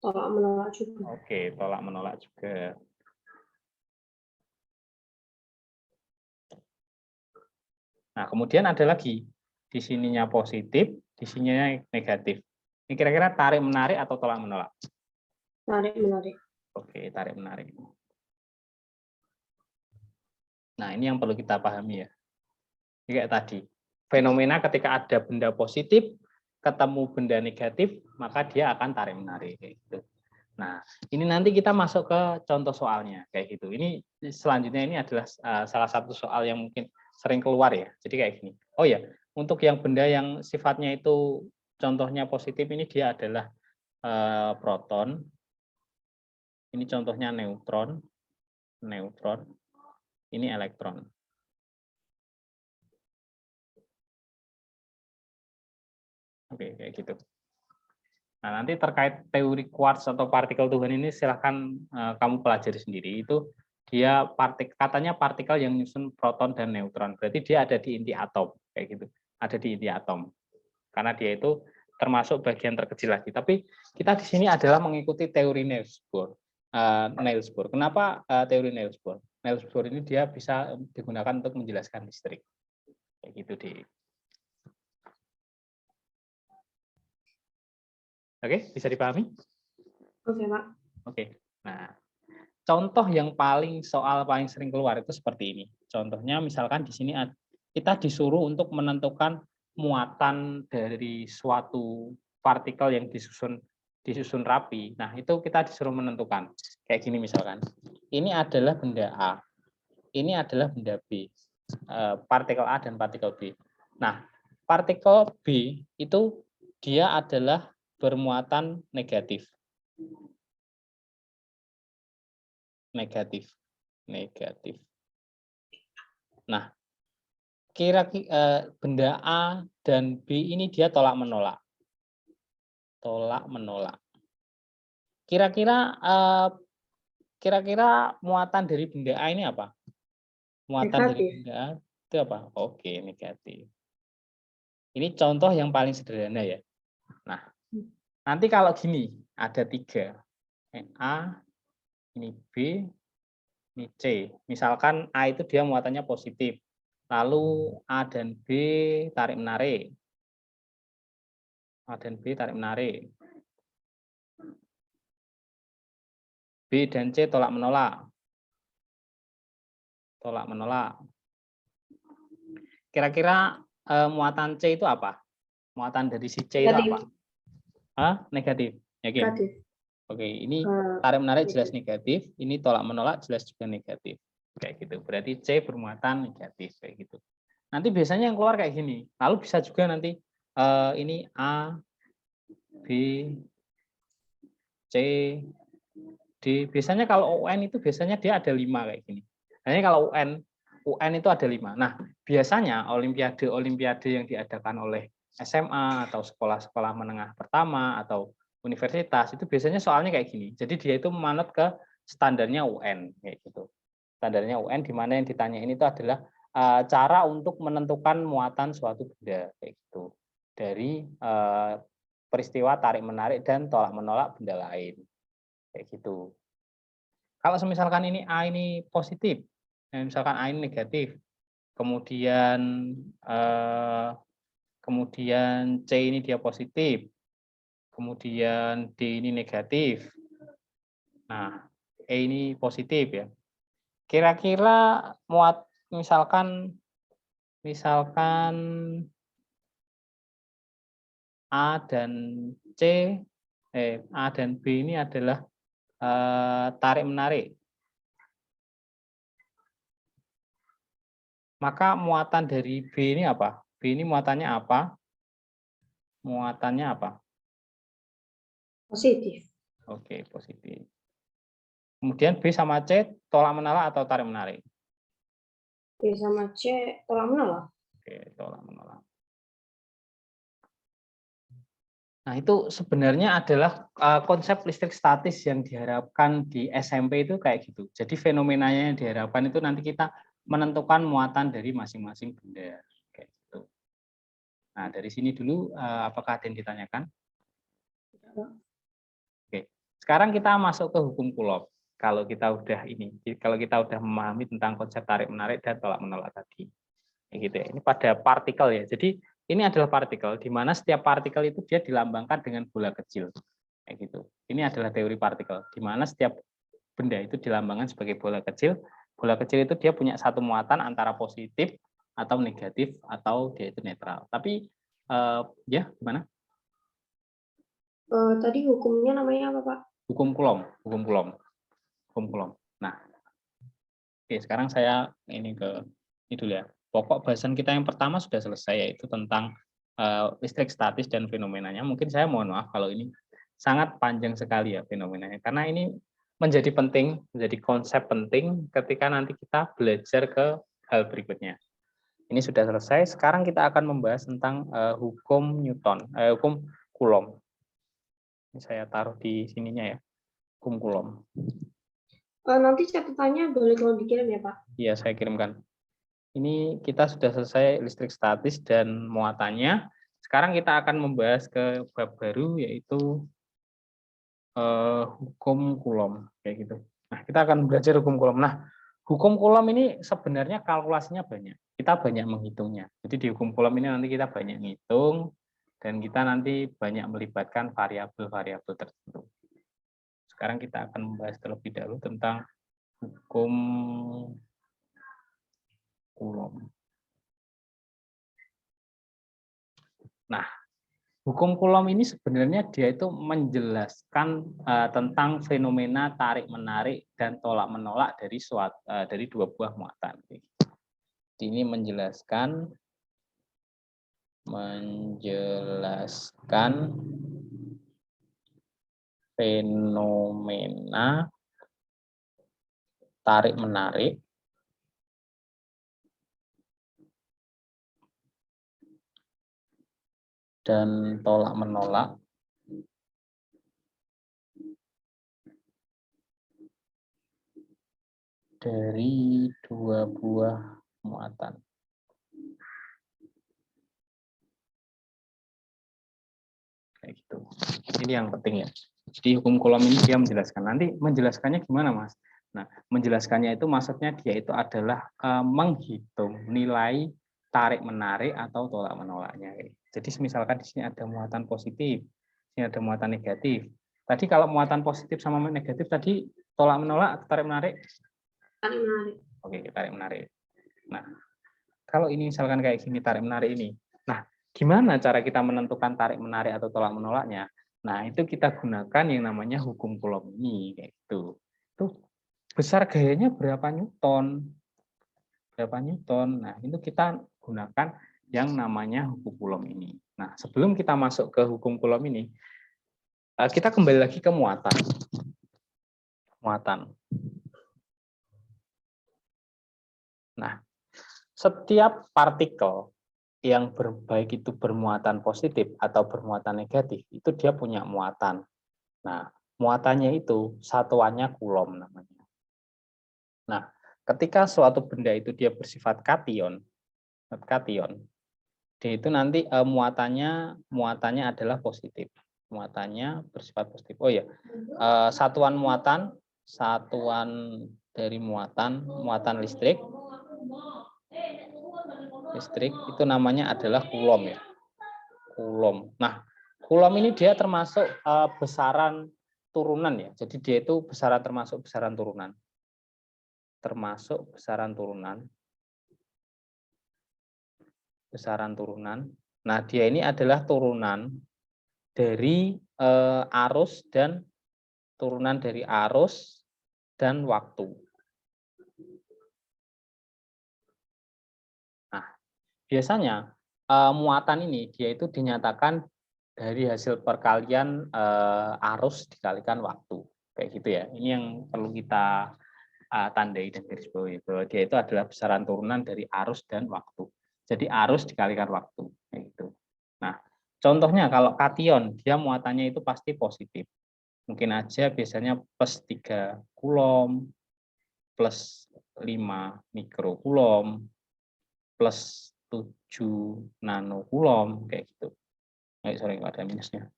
Tolak menolak juga. Oke, tolak-menolak juga. Nah, kemudian ada lagi. Di sininya positif, di sininya negatif. Ini kira-kira tarik-menarik atau tolak-menolak? Menarik. Oke, tarik-menarik. Nah, ini yang perlu kita pahami ya. Ini kayak tadi. Fenomena ketika ada benda positif, ketemu benda negatif, maka dia akan tarik-menarik. Kayak gitu. Nah, ini nanti kita masuk ke contoh soalnya. Kayak gitu. Ini selanjutnya ini adalah salah satu soal yang mungkin sering keluar ya. Jadi kayak gini. Oh ya, untuk yang benda yang sifatnya itu contohnya positif ini dia adalah proton. Ini contohnya neutron. Neutron. Ini elektron. Oke, kayak gitu. Nah, nanti terkait teori quartz atau partikel Tuhan ini silahkan kamu pelajari sendiri. Itu dia katanya partikel yang menyusun proton dan neutron. Berarti dia ada di inti atom, kayak gitu. Ada di inti atom. Karena dia itu termasuk bagian terkecil lagi. Tapi kita di sini adalah mengikuti teori Niels Bohr. Niels Bohr. Kenapa teori Niels Bohr? Niels Bohr ini dia bisa digunakan untuk menjelaskan listrik. Kayak gitu di. Oke, bisa dipahami? Oke, Pak. Oke. Nah, contoh yang paling sering keluar itu seperti ini. Contohnya misalkan di sini kita disuruh untuk menentukan muatan dari suatu partikel yang disusun rapi. Nah, itu kita disuruh menentukan. Kayak gini misalkan. Ini adalah benda A. Ini adalah benda B. Partikel A dan partikel B. Nah, partikel B itu dia adalah bermuatan negatif. Negatif. Nah, kira-kira benda A dan B ini dia tolak menolak. Kira-kira muatan dari benda A ini apa? Muatan dari Negatif. benda A itu apa? Oke, negatif. Ini contoh yang paling sederhana ya. Nah, nanti kalau gini, ada 3. Ini A, ini B, ini C. Misalkan A itu dia muatannya positif. Lalu A dan B tarik-menarik. A dan B tarik-menarik. B dan C tolak-menolak. Kira-kira muatan C itu apa? Muatan dari si C itu apa? Negatif. Yakin? Negatif. Oke, ini tarik-menarik jelas negatif, ini tolak-menolak jelas juga negatif. Kayak gitu. Berarti C bermuatan negatif kayak gitu. Nanti biasanya yang keluar kayak gini. Lalu bisa juga nanti ini A, B, C, D. Biasanya kalau UN itu biasanya dia ada 5 kayak gini. Hanya kalau UN itu ada 5. Nah, biasanya olimpiade yang diadakan oleh SMA atau sekolah-sekolah menengah pertama atau universitas itu biasanya soalnya kayak gini. Jadi dia itu manut ke standarnya UN kayak gitu. Standarnya UN di mana yang ditanya ini itu adalah cara untuk menentukan muatan suatu benda kayak gitu. Dari peristiwa tarik-menarik dan tolak-menolak benda lain. Kayak gitu. Kalau misalkan ini A ini positif, misalkan A ini negatif, kemudian C ini dia positif, kemudian D ini negatif. Nah, E ini positif ya. Kira-kira misalkan A dan C, A dan B ini adalah tarik-menarik. Maka muatan dari B ini apa? B ini muatannya apa? Positif. Oke, positif. Kemudian B sama C tolak-menolak atau tarik-menarik? B sama C tolak-menolak. Oke, tolak-menolak. Nah, itu sebenarnya adalah konsep listrik statis yang diharapkan di SMP itu kayak gitu. Jadi fenomenanya yang diharapkan itu nanti kita menentukan muatan dari masing-masing benda. Kayak gitu. Nah, dari sini dulu, apakah ada yang ditanyakan? Oke, sekarang kita masuk ke hukum Coulomb. Kalau kita udah memahami tentang konsep tarik-menarik dan tolak-menolak tadi. Gitu ya. Ini pada partikel ya. Jadi ini adalah partikel di mana setiap partikel itu dia dilambangkan dengan bola kecil. Kayak gitu. Ini adalah teori partikel di mana setiap benda itu dilambangkan sebagai bola kecil. Bola kecil itu dia punya satu muatan antara positif atau negatif atau dia itu netral. Tapi ya gimana? Tadi hukumnya namanya apa, Pak? Hukum Coulomb. Nah, oke, sekarang saya ini dulu ya. Pokok bahasan kita yang pertama sudah selesai, yaitu tentang listrik statis dan fenomenanya. Mungkin saya mohon maaf kalau ini sangat panjang sekali ya fenomenanya, karena ini menjadi penting, menjadi konsep penting ketika nanti kita belajar ke hal berikutnya. Ini sudah selesai. Sekarang kita akan membahas tentang hukum hukum Coulomb. Ini saya taruh di sininya ya, hukum Coulomb. Nanti catatannya boleh kalau dikirim ya, Pak? Iya, saya kirimkan. Ini kita sudah selesai listrik statis dan muatannya. Sekarang kita akan membahas ke bab baru, yaitu hukum Coulomb kayak gitu. Nah, kita akan belajar hukum Coulomb. Nah, hukum Coulomb ini sebenarnya kalkulasinya banyak. Kita banyak menghitungnya. Jadi di hukum Coulomb ini nanti kita banyak menghitung dan kita nanti banyak melibatkan variabel-variabel tertentu. Sekarang kita akan membahas terlebih dahulu tentang hukum Coulomb. Nah, hukum Coulomb ini sebenarnya dia itu menjelaskan tentang fenomena tarik-menarik dan tolak-menolak dari dua buah muatan. Ini menjelaskan fenomena tarik-menarik dan tolak-menolak dari dua buah muatan. Kayak gitu. Ini yang penting ya. Jadi hukum Coulomb ini dia menjelaskan. Nanti menjelaskannya gimana, Mas? Nah, menjelaskannya itu maksudnya dia itu adalah menghitung nilai tarik-menarik atau tolak-menolaknya. Jadi misalkan di sini ada muatan positif, di sini ada muatan negatif. Tadi kalau muatan positif sama negatif tadi tolak-menolak, tarik-menarik? Tarik-menarik. Oke, tarik-menarik. Nah, kalau ini misalkan kayak gini tarik-menarik ini. Nah, gimana cara kita menentukan tarik-menarik atau tolak-menolaknya? Nah, itu kita gunakan yang namanya hukum Coulomb ini, kayak gitu. Itu besar gayanya berapa Newton? Berapa Newton? Nah, itu kita gunakan yang namanya hukum Coulomb ini. Nah, sebelum kita masuk ke hukum Coulomb ini, kita kembali lagi ke muatan. Nah, setiap partikel yang baik itu bermuatan positif atau bermuatan negatif, itu dia punya muatan. Nah, muatannya itu satuannya Coulomb namanya. Nah, ketika suatu benda itu dia bersifat kation, dia itu nanti muatannya adalah positif. Muatannya bersifat positif. Oh ya, satuan dari muatan listrik itu namanya adalah Coulomb ya. Coulomb. Nah, Coulomb ini dia termasuk besaran turunan ya. Jadi dia itu termasuk besaran turunan. Besaran turunan. Nah, dia ini adalah turunan dari arus dan waktu. Nah, biasanya muatan ini dia itu dinyatakan dari hasil perkalian arus dikalikan waktu, kayak gitu ya. Ini yang perlu kita tandai dan garis bawahi bahwa dia itu adalah besaran turunan dari arus dan waktu. Jadi arus dikalikan waktu, kayak gitu. Nah, contohnya kalau kation dia muatannya itu pasti positif. Mungkin aja biasanya plus 3 Coulomb, plus 5 mikrocoulomb, plus 7 nanocoulomb, kayak gitu. Sorry, nggak ada minusnya.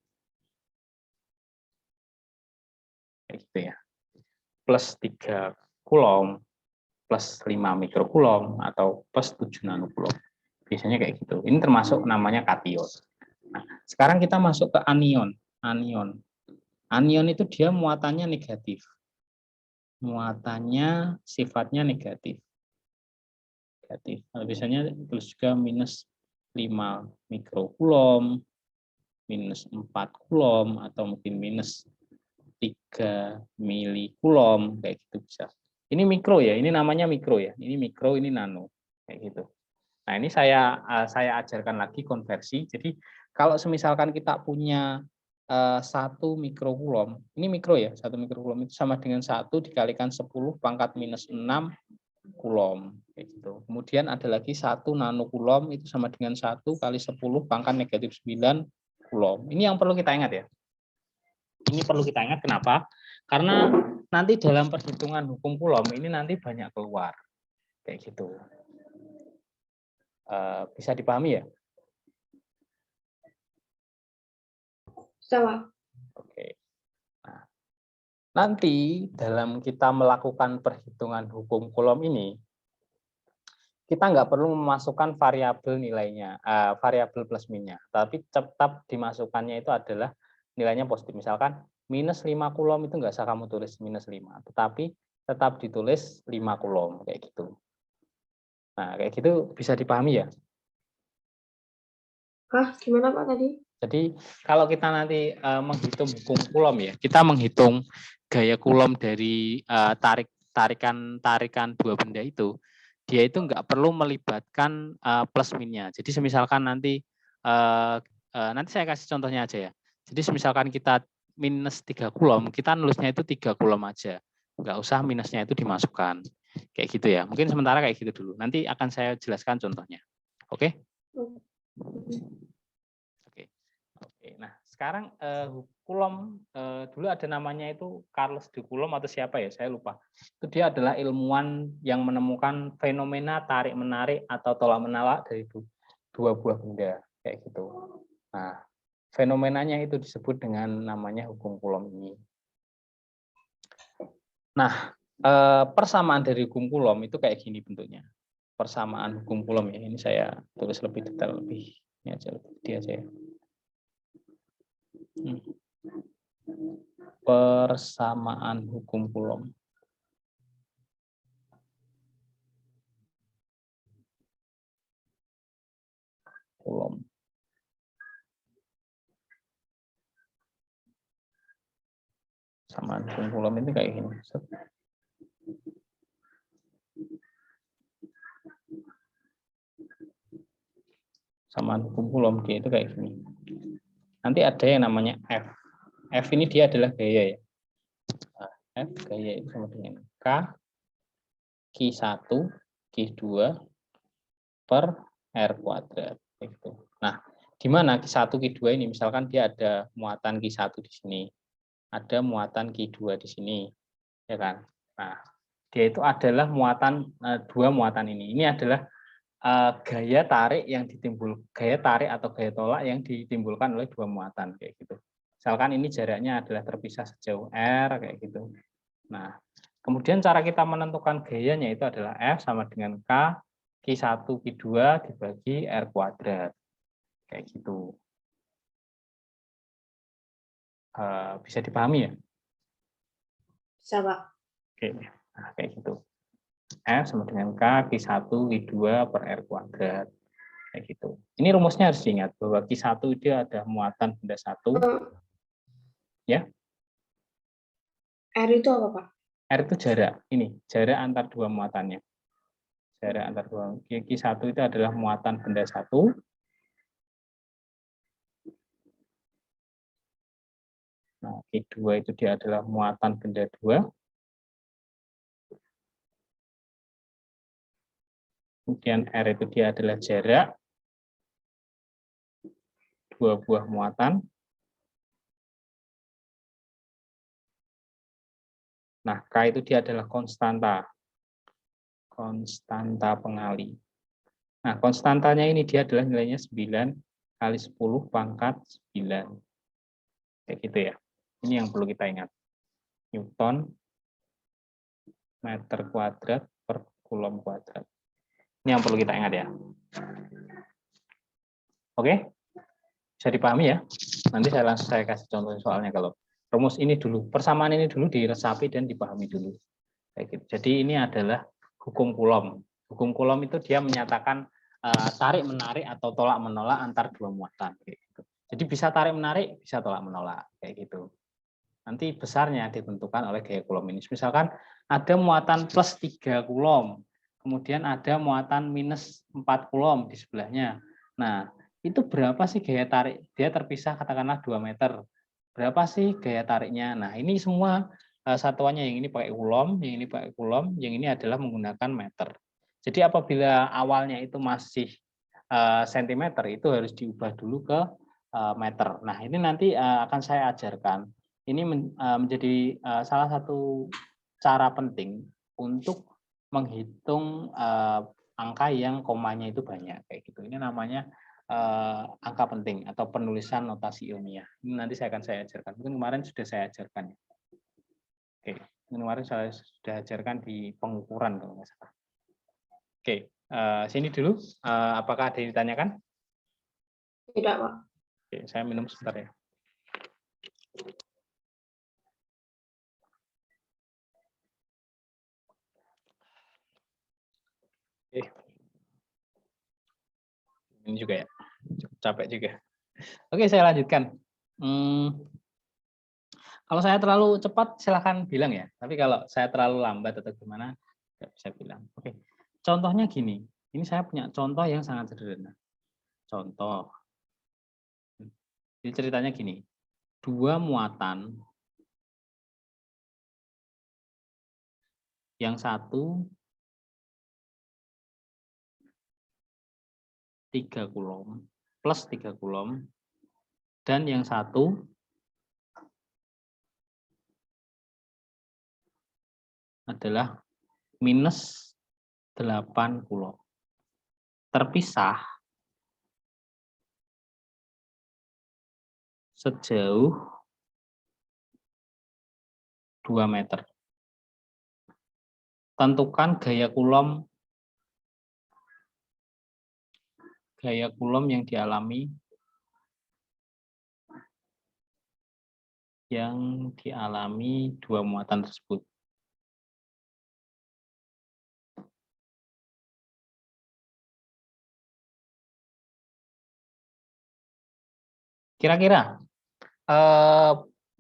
Kayak gitu ya. Plus 3 Coulomb, plus 5 mikrocoulomb, atau plus 7 nanocoulomb. Biasanya kayak gitu. Ini termasuk namanya kation. Nah, sekarang kita masuk ke anion. Anion itu dia muatannya negatif. Muatannya sifatnya negatif. Nah, biasanya tulis juga minus 5 mikrocoulomb, minus 4 coulomb, atau mungkin minus 3 milicoulomb, kayak gitu bisa. Ini mikro ya, ini namanya mikro ya. Ini mikro, ini nano, kayak gitu. Nah, ini saya ajarkan lagi konversi. Jadi kalau semisalkan kita punya 1 mikrocoulomb, ini mikro ya, 1 mikrocoulomb itu sama dengan 1 dikalikan 10 pangkat minus 6 coulomb, kayak gitu. Kemudian ada lagi 1 nanocoulomb itu sama dengan 1 kali 10 pangkat negatif 9 coulomb. Ini yang perlu kita ingat ya. Ini perlu kita ingat kenapa? Karena nanti dalam perhitungan hukum Coulomb ini nanti banyak keluar, kayak gitu. Bisa dipahami ya? Bisa. Oke. Nah, nanti dalam kita melakukan perhitungan hukum Coulomb ini, kita nggak perlu memasukkan variabel nilainya, variabel plus minusnya, tapi tetap dimasukkannya itu adalah nilainya positif. Misalkan minus 5 Coulomb itu nggak usah kamu tulis minus 5, tetapi tetap ditulis 5 Coulomb, kayak gitu. Nah, kayak gitu bisa dipahami ya? Gimana Pak tadi? Jadi kalau kita nanti menghitung hukum Coulomb ya, kita menghitung gaya Coulomb dari tarikan dua benda itu, dia itu nggak perlu melibatkan plus minnya. Jadi misalkan nanti nanti saya kasih contohnya aja ya. Jadi misalkan kita minus 3 Coulomb, kita nulisnya itu 3 Coulomb aja. Nggak usah minusnya itu dimasukkan. Kayak gitu ya. Mungkin sementara kayak gitu dulu. Nanti akan saya jelaskan contohnya. Oke? Oke. Oke. Nah, sekarang Coulomb dulu ada namanya itu Charles de Coulomb atau siapa ya? Saya lupa. Itu dia adalah ilmuwan yang menemukan fenomena tarik-menarik atau tolak-menolak dari dua buah benda kayak gitu. Nah, fenomenanya itu disebut dengan namanya hukum Coulomb ini. Nah, persamaan dari hukum Coulomb itu kayak gini bentuknya. Persamaan hukum Coulomb ya. Ini saya tulis lebih detail lebih ini aja dia aja ya. Persamaan hukum Coulomb. Coulomb. Persamaan hukum Coulomb itu kayak gini. Persamaan hukum Coulomb dia itu kayak gini. Nanti ada yang namanya F. F ini dia adalah gaya ya. Nah, F gaya itu sama dengan K Q1 Q2 per R kuadrat. Gitu. Nah, di mana Q1 Q2 ini misalkan dia ada muatan Q1 di sini, ada muatan Q2 di sini, ya kan? Nah, dia itu adalah muatan dua muatan ini. Ini adalah gaya tarik gaya tarik atau gaya tolak yang ditimbulkan oleh dua muatan kayak gitu. Misalkan ini jaraknya adalah terpisah sejauh R kayak gitu. Nah, kemudian cara kita menentukan gayanya itu adalah F sama dengan K Q1 Q2 dibagi R kuadrat. Kayak gitu. Bisa dipahami ya? Bisa Pak. Oke. Nah, kayak gitu. F sama dengan K Q1 Q2 per R kuadrat. Kayak gitu. Ini rumusnya harus diingat bahwa Q1 itu ada muatan benda satu. Ya. R itu apa Pak? R itu jarak. Ini jarak antar dua muatannya. Jarak antar dua. Q1 itu adalah muatan benda satu. Nah, Q2 itu dia adalah muatan benda dua. Kemudian R itu dia adalah jarak dua buah muatan. Nah, K itu dia adalah konstanta pengali. Nah, konstantanya ini dia adalah nilainya 9 kali 10 pangkat 9. Kayak gitu ya. Ini yang perlu kita ingat. Newton meter kuadrat per Coulomb kuadrat. Ini yang perlu kita ingat ya. Oke? Bisa dipahami ya? Nanti saya kasih contoh soalnya kalau rumus ini dulu, persamaan ini dulu diresapi dan dipahami dulu. Kayak gitu. Jadi ini adalah hukum Coulomb. Hukum Coulomb itu dia menyatakan tarik menarik atau tolak menolak antar dua muatan. Kayak gitu. Jadi bisa tarik menarik, bisa tolak menolak kayak gitu. Nanti besarnya ditentukan oleh gaya Coulomb ini. Misalkan ada muatan plus 3 Coulomb, kemudian ada muatan minus 4 Coulomb di sebelahnya. Nah, itu berapa sih gaya tarik? Dia terpisah katakanlah 2 meter. Berapa sih gaya tariknya? Nah, ini semua satuannya, yang ini pakai Coulomb, yang ini pakai Coulomb, yang ini adalah menggunakan meter. Jadi apabila awalnya itu masih sentimeter, itu harus diubah dulu ke meter. Nah, ini nanti akan saya ajarkan. Ini menjadi salah satu cara penting untuk menghitung angka yang komanya itu banyak kayak gitu. Ini namanya angka penting atau penulisan notasi ilmiah. Ini nanti saya ajarkan. Mungkin kemarin sudah saya ajarkan. Oke, kemarin saya sudah ajarkan di pengukuran kalau nggak salah. Oke, sini dulu. Apakah ada yang ditanyakan? Tidak Pak. Oke, saya minum sebentar ya. Oke. Ini juga ya. capek juga. Oke, saya lanjutkan. Kalau saya terlalu cepat, silahkan bilang ya. Tapi kalau saya terlalu lambat atau gimana, nggak bisa bilang. Oke, contohnya gini. Ini saya punya contoh yang sangat sederhana. Contoh. Jadi ceritanya gini. Dua muatan. Yang satu 3 kulom plus 3 kulom. Dan yang satu adalah minus 8 kulom. Terpisah sejauh 2 meter. Tentukan gaya kulom yang dialami dua muatan tersebut. Kira-kira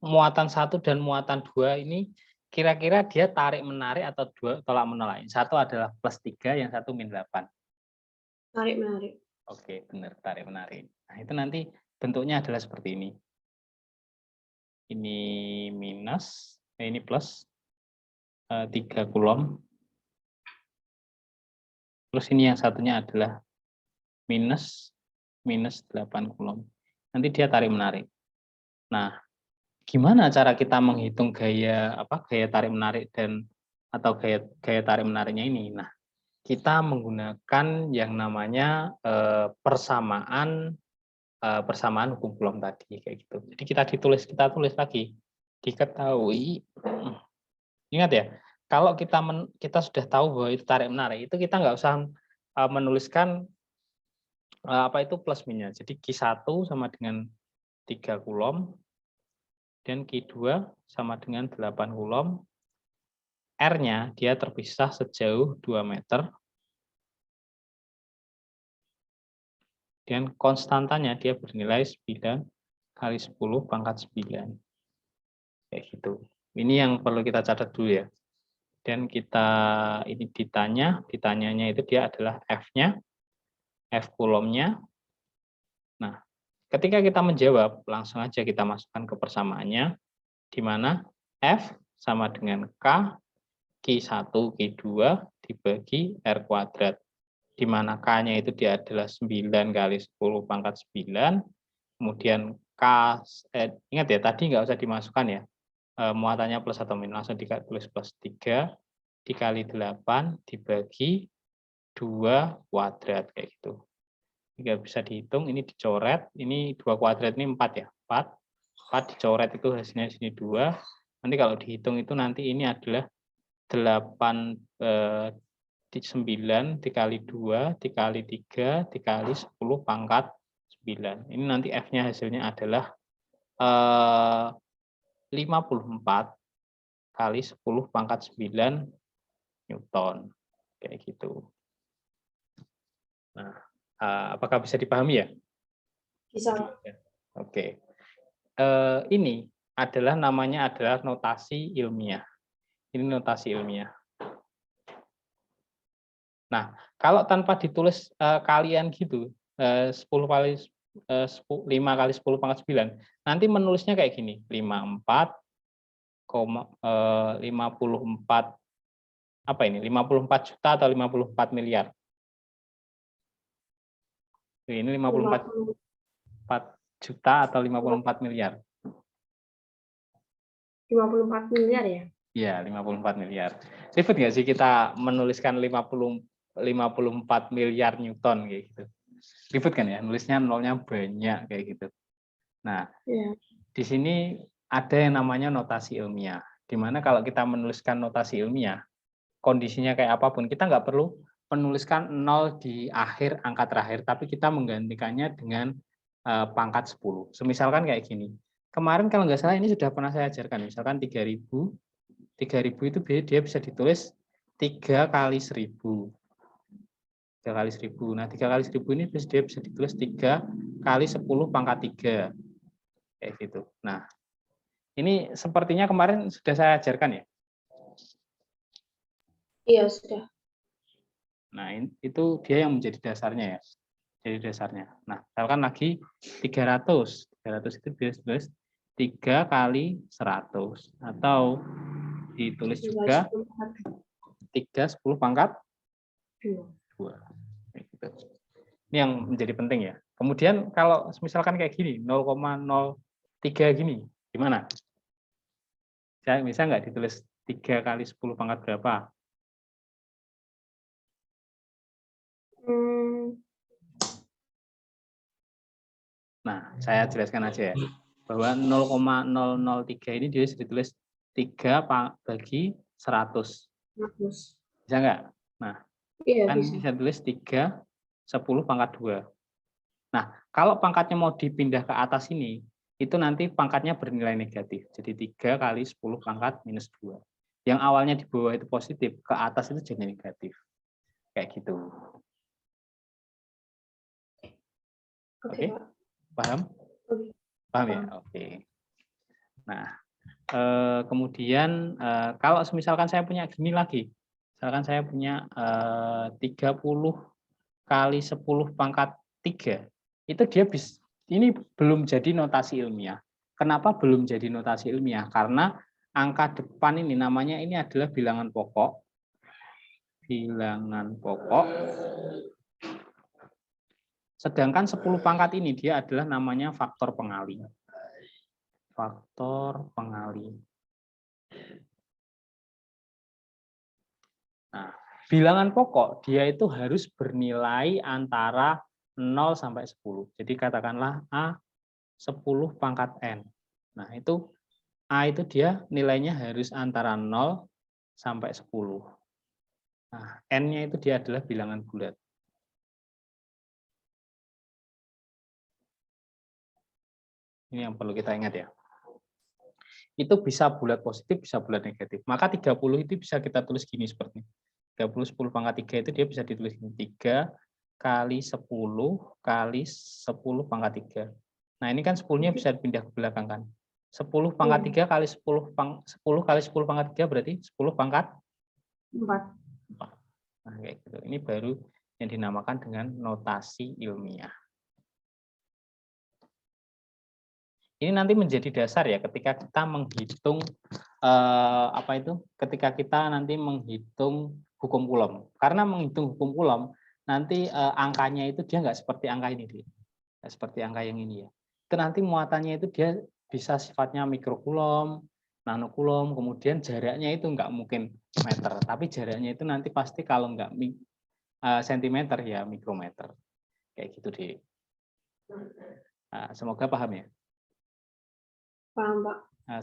muatan 1 dan muatan 2 ini kira-kira dia tarik menarik atau tolak menolak. Yang satu adalah plus 3, yang satu min 8. Tarik menarik. Oke, benar, tarik menarik. Nah, itu nanti bentuknya adalah seperti ini. Ini minus, ini plus 3 kulom. Terus ini yang satunya adalah minus 8 kulom. Nanti dia tarik menarik. Nah, gimana cara kita menghitung gaya tarik menarik atau gaya tarik menariknya ini? Nah, kita menggunakan yang namanya persamaan hukum Coulomb tadi kayak gitu. Jadi kita tulis lagi. Diketahui, ingat ya, kalau kita sudah tahu bahwa itu tarik menarik, itu kita nggak usah menuliskan apa itu plus minusnya. Jadi Q1 sama dengan 3 kulom dan Q2 sama dengan 8 kulom. R-nya dia terpisah sejauh 2 meter. Dan konstantanya dia bernilai 9 kali 10 pangkat 9. Kayak gitu. Ini yang perlu kita catat dulu ya. Dan kita ini ditanyanya itu dia adalah F-nya, F kulomnya. Nah, ketika kita menjawab, langsung aja kita masukkan ke persamaannya, di mana F sama dengan K, Q1, Q2 dibagi R kuadrat. Di mana K-nya itu dia adalah 9 kali 10 pangkat 9, kemudian K, ingat ya, tadi nggak usah dimasukkan ya, muatannya plus atau minus, langsung ditulis plus 3 dikali 8 dibagi 2 kuadrat, kayak gitu. Nggak bisa dihitung, ini dicoret, ini 2 kuadrat ini 4 ya, 4 dicoret itu hasilnya sini 2, nanti kalau dihitung itu nanti ini adalah 8 9 dikali 2 dikali 3 dikali 10 pangkat 9. Ini nanti F-nya hasilnya adalah 54 kali 10 pangkat 9 Newton. Kayak gitu. Nah, apakah bisa dipahami ya? Bisa. Oke. Ini namanya adalah notasi ilmiah. Ini notasi ilmiah. Nah, kalau tanpa ditulis kalian gitu, 10 kali 5 kali 10 pangkat 9, nanti menulisnya kayak gini, 54 apa ini? 54 juta atau 54 miliar? Ini 54 juta atau 54 miliar? 54 miliar ya? Iya, 54 miliar. Ribet nggak sih kita menuliskan 54 miliar Newton kayak gitu? Ribet kan ya, nulisnya nolnya banyak kayak gitu. Nah, Ya. Di sini ada yang namanya notasi ilmiah. Di mana kalau kita menuliskan notasi ilmiah, kondisinya kayak apapun, kita nggak perlu menuliskan 0 di akhir angka terakhir, tapi kita menggantikannya dengan pangkat 10. Semisalkan kayak gini. Kemarin kalau nggak salah ini sudah pernah saya ajarkan, misalkan 3000 itu dia bisa ditulis 3 kali 1000. 3 kali 1000. Nah, 3 kali 1000 ini dia bisa ditulis 3 kali 10 pangkat 3. Kayak gitu. Nah, ini sepertinya kemarin sudah saya ajarkan ya. Iya, sudah. Nah, itu dia yang menjadi dasarnya ya. Jadi dasarnya. Nah, misalkan lagi 300. 300 itu bisa ditulis 3 kali 100. Atau ditulis juga 3 10 pangkat 2. Gitu. Ini yang menjadi penting ya. Kemudian kalau misalkan kayak gini, 0,03 gini, gimana? Bisa nggak ditulis 3 kali 10 pangkat berapa? Nah, saya jelaskan aja ya. Bahwa 0,003 ini dia bisa ditulis 3 bagi 100. Bisa nggak? Nah, Iya, kan bisa tulis 3, 10 pangkat 2. Nah, kalau pangkatnya mau dipindah ke atas ini, itu nanti pangkatnya bernilai negatif. Jadi 3 kali 10 pangkat minus 2. Yang awalnya di bawah itu positif, ke atas itu jadi negatif. Kayak gitu. Oke, Pak. paham? Oke. Paham ya? Oke. Nah, kemudian kalau misalkan saya punya gini lagi, misalkan saya punya 30 kali 10 pangkat 3, itu dia ini belum jadi notasi ilmiah. Kenapa belum jadi notasi ilmiah? Karena angka depan ini namanya ini adalah bilangan pokok. Bilangan pokok. Sedangkan 10 pangkat ini dia adalah namanya faktor pengali. Faktor pengali. Nah, bilangan pokok dia itu harus bernilai antara 0 sampai 10. Jadi katakanlah A 10 pangkat N. Nah, itu A itu dia nilainya harus antara 0 sampai 10. Nah, N-nya itu dia adalah bilangan bulat. Ini yang perlu kita ingat ya. Itu bisa bulat positif, bisa bulat negatif. Maka 30 itu bisa kita tulis gini seperti ini. 30 10 pangkat 3 itu dia bisa ditulis gini. 3 kali 10 kali 10 pangkat 3. Nah, ini kan 10-nya bisa dipindah ke belakang kan. 10 pangkat 3 kali 10 kali 10 pangkat 3 berarti 10 pangkat 4. Nah, kayak gitu. Ini baru yang dinamakan dengan notasi ilmiah. Ini nanti menjadi dasar ya ketika kita menghitung ketika kita nanti menghitung hukum Coulomb. Karena menghitung hukum Coulomb nanti angkanya itu dia nggak seperti angka ini, nggak seperti angka yang ini ya. Itu nanti muatannya itu dia bisa sifatnya mikrocoulomb, nanocoulomb, kemudian jaraknya itu nggak mungkin meter, tapi jaraknya itu nanti pasti kalau nggak sentimeter ya mikrometer, kayak gitu deh. Nah, semoga paham ya. Paham, Pak. Nah,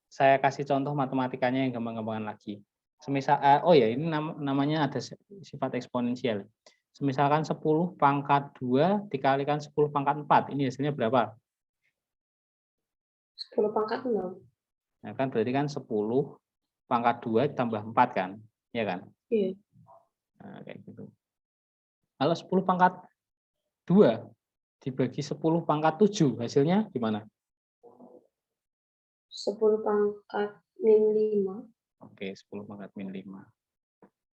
saya kasih contoh matematikanya yang gampang-gampangan lagi. Semisal ini namanya ada sifat eksponensial. Semisalkan 10 pangkat 2 dikalikan 10 pangkat 4, ini hasilnya berapa? 10 pangkat 6. Nah, kan berarti kan 10 pangkat 2 tambah 4 kan? Ya kan? Iya. Nah, kayak gitu. Kalau 10 pangkat 2 dibagi 10 pangkat 7, hasilnya gimana? 10 pangkat min 5. Oke, 10 pangkat min 5.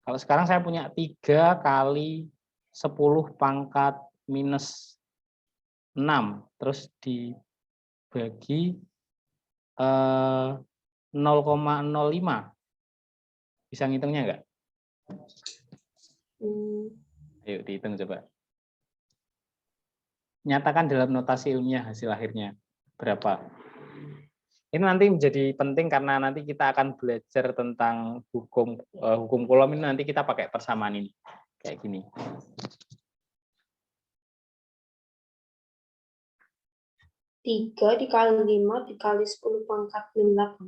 Kalau sekarang saya punya 3 kali 10 pangkat minus 6, terus dibagi 0,05. Bisa ngitungnya nggak? Ayo dihitung coba. Nyatakan dalam notasi ilmiah hasil akhirnya berapa. Ini nanti menjadi penting karena nanti kita akan belajar tentang hukum Coulomb ini, nanti kita pakai persamaan ini. Kayak gini. Tiga dikali 5 dikali 10 pangkat min 8.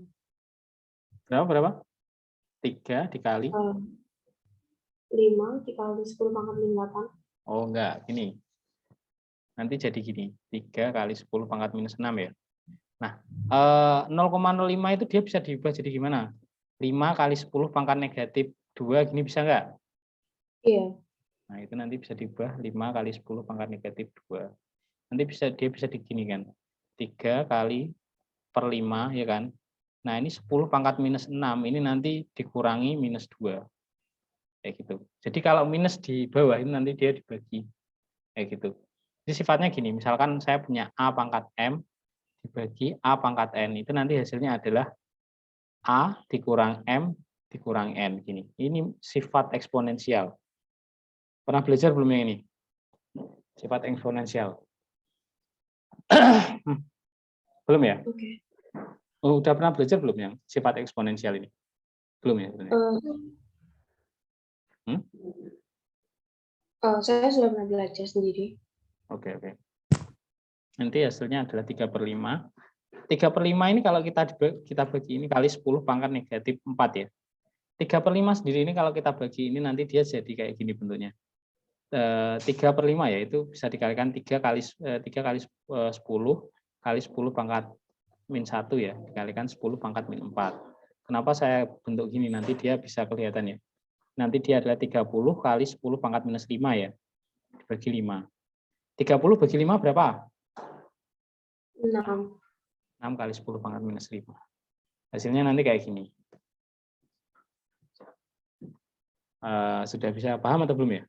Berapa? 3 dikali? 5 dikali 10 pangkat min 8. Oh enggak, gini. Nanti jadi gini, 3 kali 10 pangkat minus 6 ya. Nah, 0,05 itu dia bisa diubah jadi gimana? 5 kali 10 pangkat negatif 2, gini bisa enggak? Iya. Nah, itu nanti bisa diubah 5 kali 10 pangkat negatif 2. Nanti dia bisa diginikan. 3 kali per 5, ya kan? Nah, ini 10 pangkat minus 6, ini nanti dikurangi minus 2. Kayak gitu. Jadi kalau minus di bawah ini nanti dia dibagi. Kayak gitu. Jadi sifatnya gini, misalkan saya punya A pangkat M dibagi A pangkat N, itu nanti hasilnya adalah A dikurang M dikurang N. Gini. Ini sifat eksponensial. Pernah belajar belum yang ini? Sifat eksponensial. Belum ya? Oke. Oh, udah pernah belajar belum yang sifat eksponensial ini? Belum ya? Saya sudah pernah belajar sendiri. Oke. Nanti hasilnya adalah 3/5. 3/5 ini kalau kita bagi ini kali 10 pangkat negatif 4 ya. 3/5 sendiri ini kalau kita bagi ini nanti dia jadi kayak gini bentuknya. 3/5 ya, itu bisa dikalikan 3 kali 10 kali 10 pangkat min 1 ya, dikalikan 10 pangkat min 4. Kenapa saya bentuk gini? Nanti dia bisa kelihatan ya. Nanti dia adalah 30 kali 10 pangkat minus 5 ya, dibagi 5. 30 bagi 5 berapa? 6. 6 kali 10 pangkat minus 5. Hasilnya nanti kayak gini. Sudah bisa paham atau belum ya?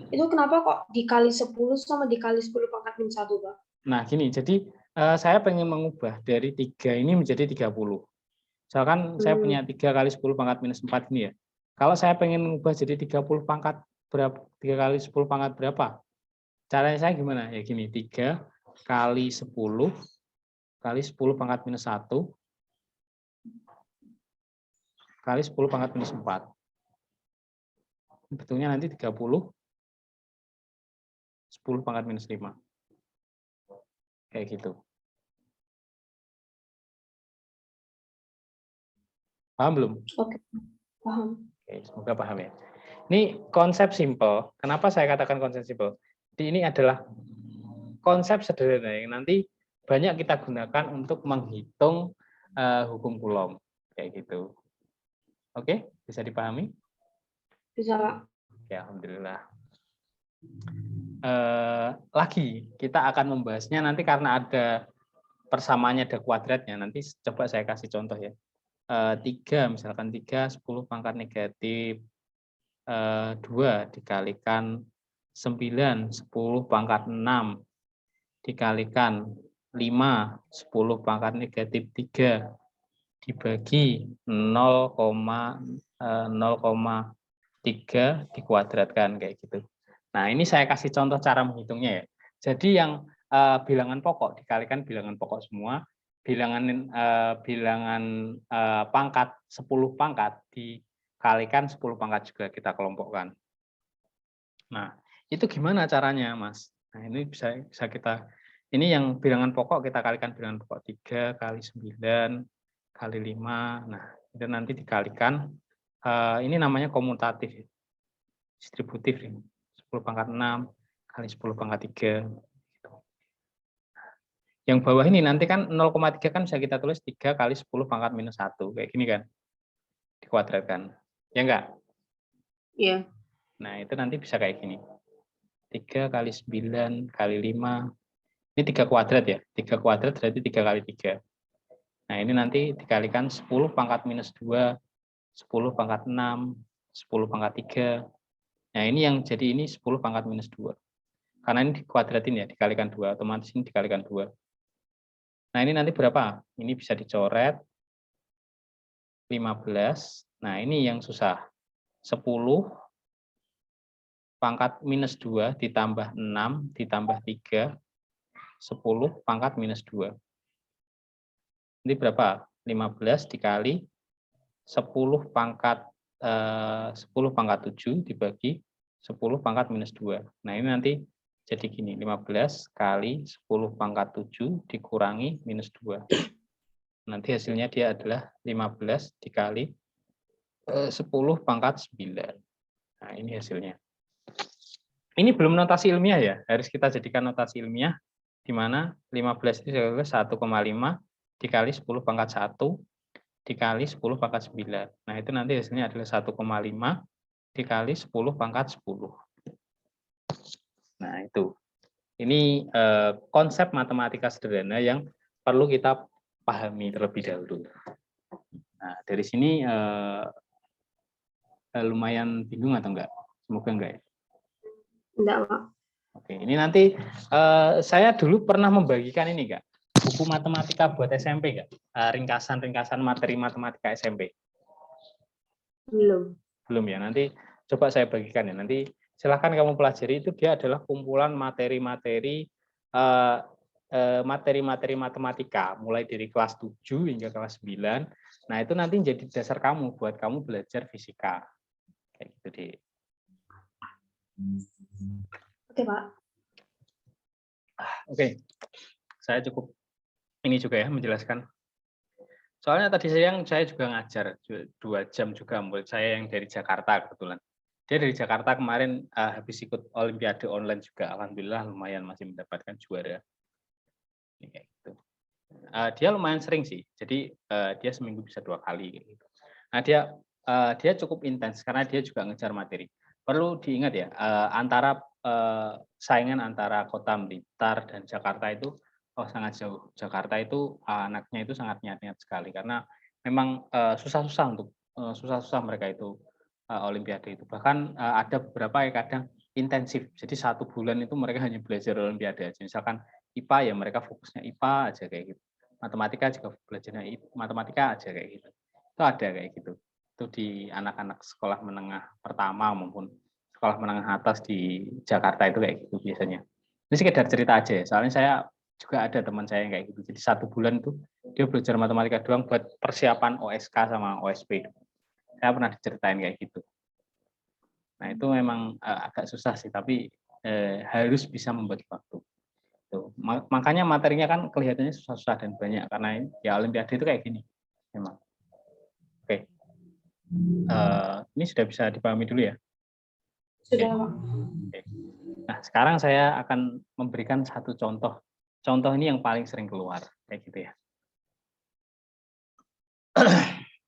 Itu kenapa kok dikali 10 sama dikali 10 pangkat min 1, Pak? Nah, gini. Jadi saya pengen mengubah dari 3 ini menjadi 30. Misalkan saya punya 3 kali 10 pangkat minus 4 ini ya. Kalau saya pengen mengubah jadi 30 pangkat berapa? 3 kali 10 pangkat berapa? Caranya saya gimana? Ya gini, 3 kali 10 kali 10 pangkat minus 1 kali 10 pangkat minus 4. Betulnya nanti 30 10 pangkat minus 5. Kayak gitu. Paham belum? Oke, paham. Oke, semoga paham ya. Ini konsep simple. Kenapa saya katakan konsep simple? Jadi ini adalah konsep sederhana yang nanti banyak kita gunakan untuk menghitung hukum Coulomb. Kayak gitu. Oke, bisa dipahami? Bisa, Pak. Ya, alhamdulillah. Lagi kita akan membahasnya nanti karena ada persamaannya, ada kuadratnya. Nanti coba saya kasih contoh ya. 3 misalkan 3 10 pangkat negatif 2 dikalikan 9 10 pangkat 6 dikalikan 5 10 pangkat negatif 3 dibagi 0,3 dikuadratkan kayak gitu. Nah, ini saya kasih contoh cara menghitungnya ya. Jadi yang bilangan pokok dikalikan bilangan pokok semua, bilangan pangkat 10 pangkat dikalikan 10 pangkat juga kita kelompokkan. Nah, itu gimana caranya, Mas? Nah, ini bisa kita, ini yang bilangan pokok kita kalikan bilangan pokok 3 kali 9 kali 5. Nah, itu nanti dikalikan, ini namanya komutatif, distributif. 10 pangkat 6 kali 10 pangkat 3. Yang bawah ini nanti kan 0,3 kan bisa kita tulis 3 kali 10 pangkat minus 1. Kayak gini kan, dikuadratkan. Ya enggak? Iya. Nah, itu nanti bisa kayak gini. 3 kali 9 kali 5. Ini 3 kuadrat ya. 3 kuadrat berarti 3 kali 3. Nah, ini nanti dikalikan 10 pangkat minus 2, 10 pangkat 6, 10 pangkat 3. Nah, ini yang jadi ini 10 pangkat minus 2. Karena ini dikuadratin ya, dikalikan 2. Otomatis ini dikalikan 2. Nah, ini nanti berapa? Ini bisa dicoret. 15. Nah, ini yang susah. 10 pangkat minus 2 ditambah 6 ditambah 3. 10 pangkat minus 2. Ini berapa? 15 dikali 10 pangkat 7 dibagi 10 pangkat minus 2. Nah, ini nanti jadi gini, 15 kali 10 pangkat 7 dikurangi minus 2. Nanti hasilnya dia adalah 15 dikali 10 pangkat 9. Nah, ini hasilnya. Ini belum notasi ilmiah ya, harus kita jadikan notasi ilmiah, di mana 15 itu adalah 1,5 dikali 10 pangkat 1 dikali 10 pangkat 9. Nah, itu nanti hasilnya adalah 1,5 dikali 10 pangkat 10. Nah, itu. Ini konsep matematika sederhana yang perlu kita pahami terlebih dahulu. Nah, dari sini lumayan bingung atau enggak? Semoga enggak ya. Enggak, Pak. Oke, ini nanti saya dulu pernah membagikan ini enggak? Buku matematika buat SMP enggak? Ringkasan-ringkasan materi matematika SMP. Belum. Belum ya, nanti coba saya bagikan ya. Nanti silahkan kamu pelajari, itu dia adalah kumpulan materi-materi materi-materi matematika mulai dari kelas 7 hingga kelas 9. Nah, itu nanti jadi dasar kamu buat kamu belajar fisika. Kayak gitu deh. Oke, Pak. Oke. Saya cukup ini juga ya menjelaskan. Soalnya tadi siang saya juga ngajar 2 jam juga murid saya yang dari Jakarta kebetulan. Dia dari Jakarta kemarin habis ikut Olimpiade online juga, alhamdulillah lumayan masih mendapatkan juara. Ini kayak gitu. Dia lumayan sering sih, jadi dia seminggu bisa 2 kali kayak gitu. Nah, dia cukup intens karena dia juga ngejar materi. Perlu diingat ya, antara saingan antara Kota Blitar dan Jakarta itu sangat jauh. Jakarta itu anaknya itu sangat niat-niat sekali karena memang susah-susah mereka itu Olimpiade itu. Bahkan ada beberapa yang kadang intensif. Jadi 1 bulan itu mereka hanya belajar Olimpiade aja. Misalkan IPA ya mereka fokusnya IPA aja kayak gitu. Matematika juga belajarnya matematika aja kayak gitu. Itu ada kayak gitu. Itu di anak-anak sekolah menengah pertama maupun sekolah menengah atas di Jakarta itu kayak gitu biasanya. Ini sekedar cerita aja ya. Soalnya saya juga ada teman saya yang kayak gitu. Jadi 1 bulan itu dia belajar matematika doang buat persiapan OSK sama OSP. Saya pernah diceritain kayak gitu. Nah, itu memang agak susah sih, tapi harus bisa membagi waktu. Tuh. Makanya materinya kan kelihatannya susah-susah dan banyak karena ya Olimpiade itu kayak gini. Memang. Oke. Ini sudah bisa dipahami dulu ya. Sudah, Pak. Oke. Nah, sekarang saya akan memberikan satu contoh. Contoh ini yang paling sering keluar kayak gitu ya.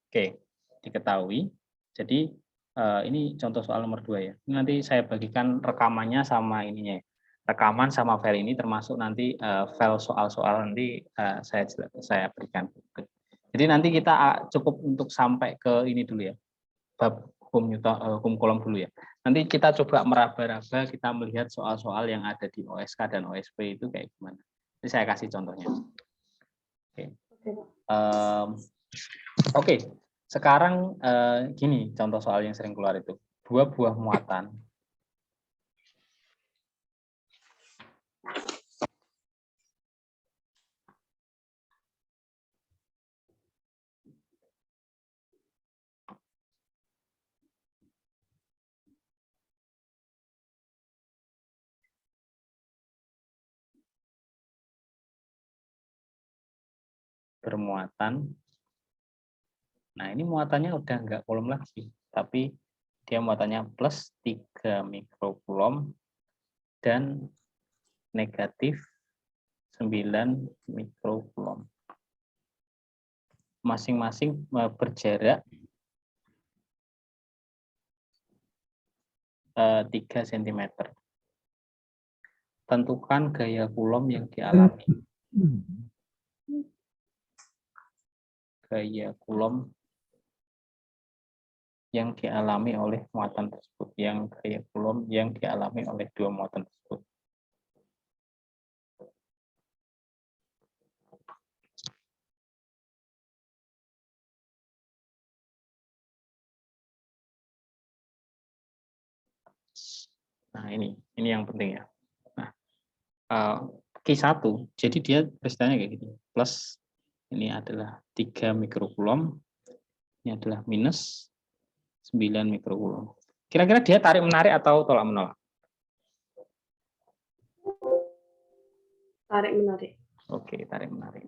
Oke, diketahui. Jadi ini contoh soal nomor 2 ya. Ini nanti saya bagikan rekamannya sama ininya ya. Rekaman sama file ini termasuk nanti file soal-soal nanti saya berikan. Jadi nanti kita cukup untuk sampai ke ini dulu ya. Bab hukum kolom dulu ya. Nanti kita coba meraba-raba, kita melihat soal-soal yang ada di OSK dan OSP itu kayak gimana. Jadi saya kasih contohnya. Oke. Oke. Sekarang gini contoh soal yang sering keluar itu. 2 buah muatan bermuatan. Nah, ini muatannya udah enggak kolom lagi, tapi dia muatannya plus 3 mikrokulom dan negatif 9 mikrokulom. Masing-masing berjarak 3 cm. Tentukan gaya kulom yang dialami. Gaya kulom yang dialami oleh muatan tersebut. Yang gaya kulom yang dialami oleh 2 muatan tersebut. Nah, ini yang penting ya. Nah, Q1, jadi dia peristiwanya kayak gini. Plus ini adalah 3 mikrokulom, ini adalah minus 9 mikrokulom. Kira-kira dia tarik menarik atau tolak menolak? Tarik menarik. Oke, tarik menarik.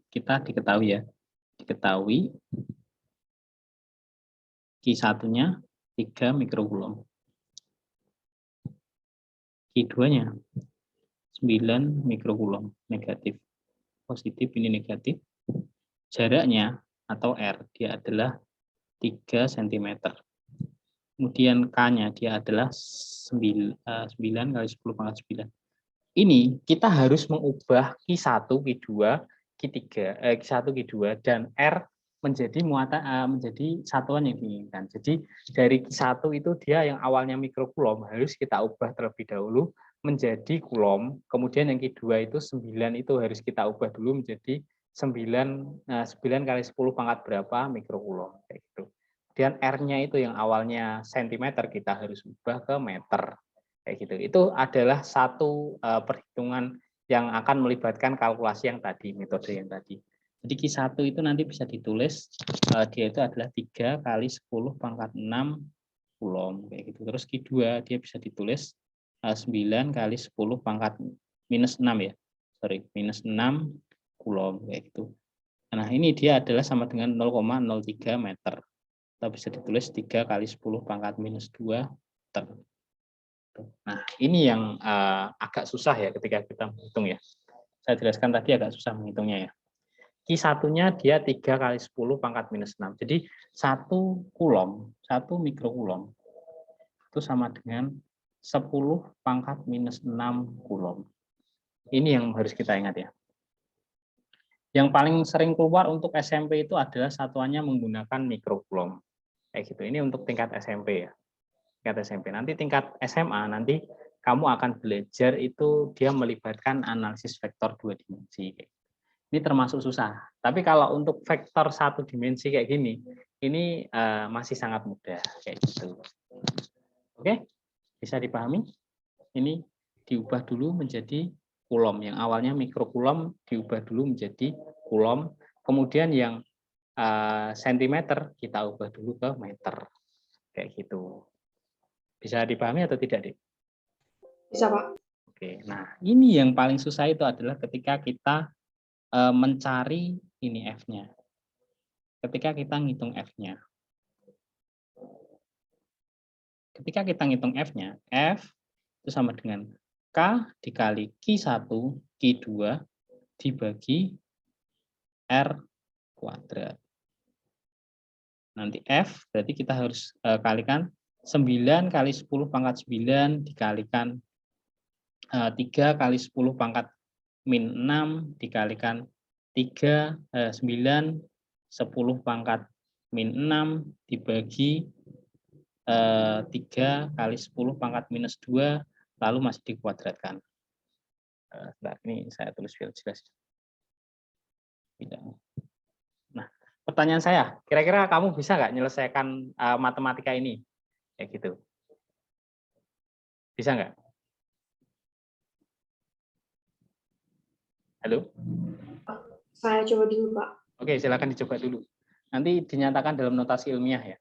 Kita diketahui ya. Diketahui Q1-nya 3 mikrokulom. Q2-nya 9 mikrokulom negatif. positif, ini negatif. Jaraknya atau R dia adalah 3 cm. Kemudian K-nya dia adalah 9 kali 10 pangkat 9. Ini kita harus mengubah Q1, Q2, Q3, Q1, Q2 dan R menjadi satuan yang diinginkan. Jadi dari Q1 itu dia yang awalnya mikrokulom harus kita ubah terlebih dahulu menjadi kulom. Kemudian yang Q2 itu 9 itu harus kita ubah dulu menjadi 9 kali 10 pangkat berapa mikrokulom kayak gitu. Kemudian R-nya itu yang awalnya sentimeter kita harus ubah ke meter kayak gitu. Itu adalah satu perhitungan yang akan melibatkan kalkulasi yang tadi, metode yang tadi. Jadi Q1 itu nanti bisa ditulis dia itu adalah 3 kali 10 pangkat 6 kulom kayak gitu. Terus Q2 dia bisa ditulis 9 kali 10 pangkat minus 6 ya. Sorry, minus 6 kulom kayak gitu. Nah, ini dia adalah sama dengan 0,03 meter. Kita bisa ditulis 3 kali 10 pangkat minus 2 meter. Nah, ini yang agak susah ya ketika kita menghitung ya. Saya jelaskan tadi agak susah menghitungnya ya. Q1-nya dia 3 kali 10 pangkat minus 6. Jadi 1 kulom, 1 mikrokulom itu sama dengan 10 pangkat minus 6 kulom. Ini yang harus kita ingat ya. Yang paling sering keluar untuk SMP itu adalah satuannya menggunakan mikrokulom. Kayak gitu. Ini untuk tingkat SMP ya. Tingkat SMP. Nanti tingkat SMA nanti kamu akan belajar itu dia melibatkan analisis vektor 2 dimensi. Ini termasuk susah. Tapi kalau untuk vektor 1 dimensi kayak gini, ini masih sangat mudah kayak gitu. Oke, bisa dipahami? Ini diubah dulu menjadi kulom. Yang awalnya mikrokulom diubah dulu menjadi kulom. Kemudian yang sentimeter kita ubah dulu ke meter. Kayak gitu. Bisa dipahami atau tidak, Dik? Bisa, Pak. Oke, nah ini yang paling susah itu adalah ketika kita mencari ini F-nya. Ketika kita ngitung F-nya. Ketika kita ngitung F-nya, F itu sama dengan K dikali Q1, Q2 dibagi R kuadrat. Nanti F berarti kita harus kalikan 9 kali 10 pangkat 9 dikalikan 3 kali 10 pangkat min 6 dikalikan 9 10 pangkat min 6 dibagi 3 kali 10 pangkat minus 2 lalu masih dikuadratkan. Nah, ini saya tulis biar jelas. Nah, pertanyaan saya, kira-kira kamu bisa nggak menyelesaikan matematika ini? Kayak gitu. Bisa nggak? Halo? Saya coba dulu, Pak. Oke, silakan dicoba dulu. Nanti dinyatakan dalam notasi ilmiah ya.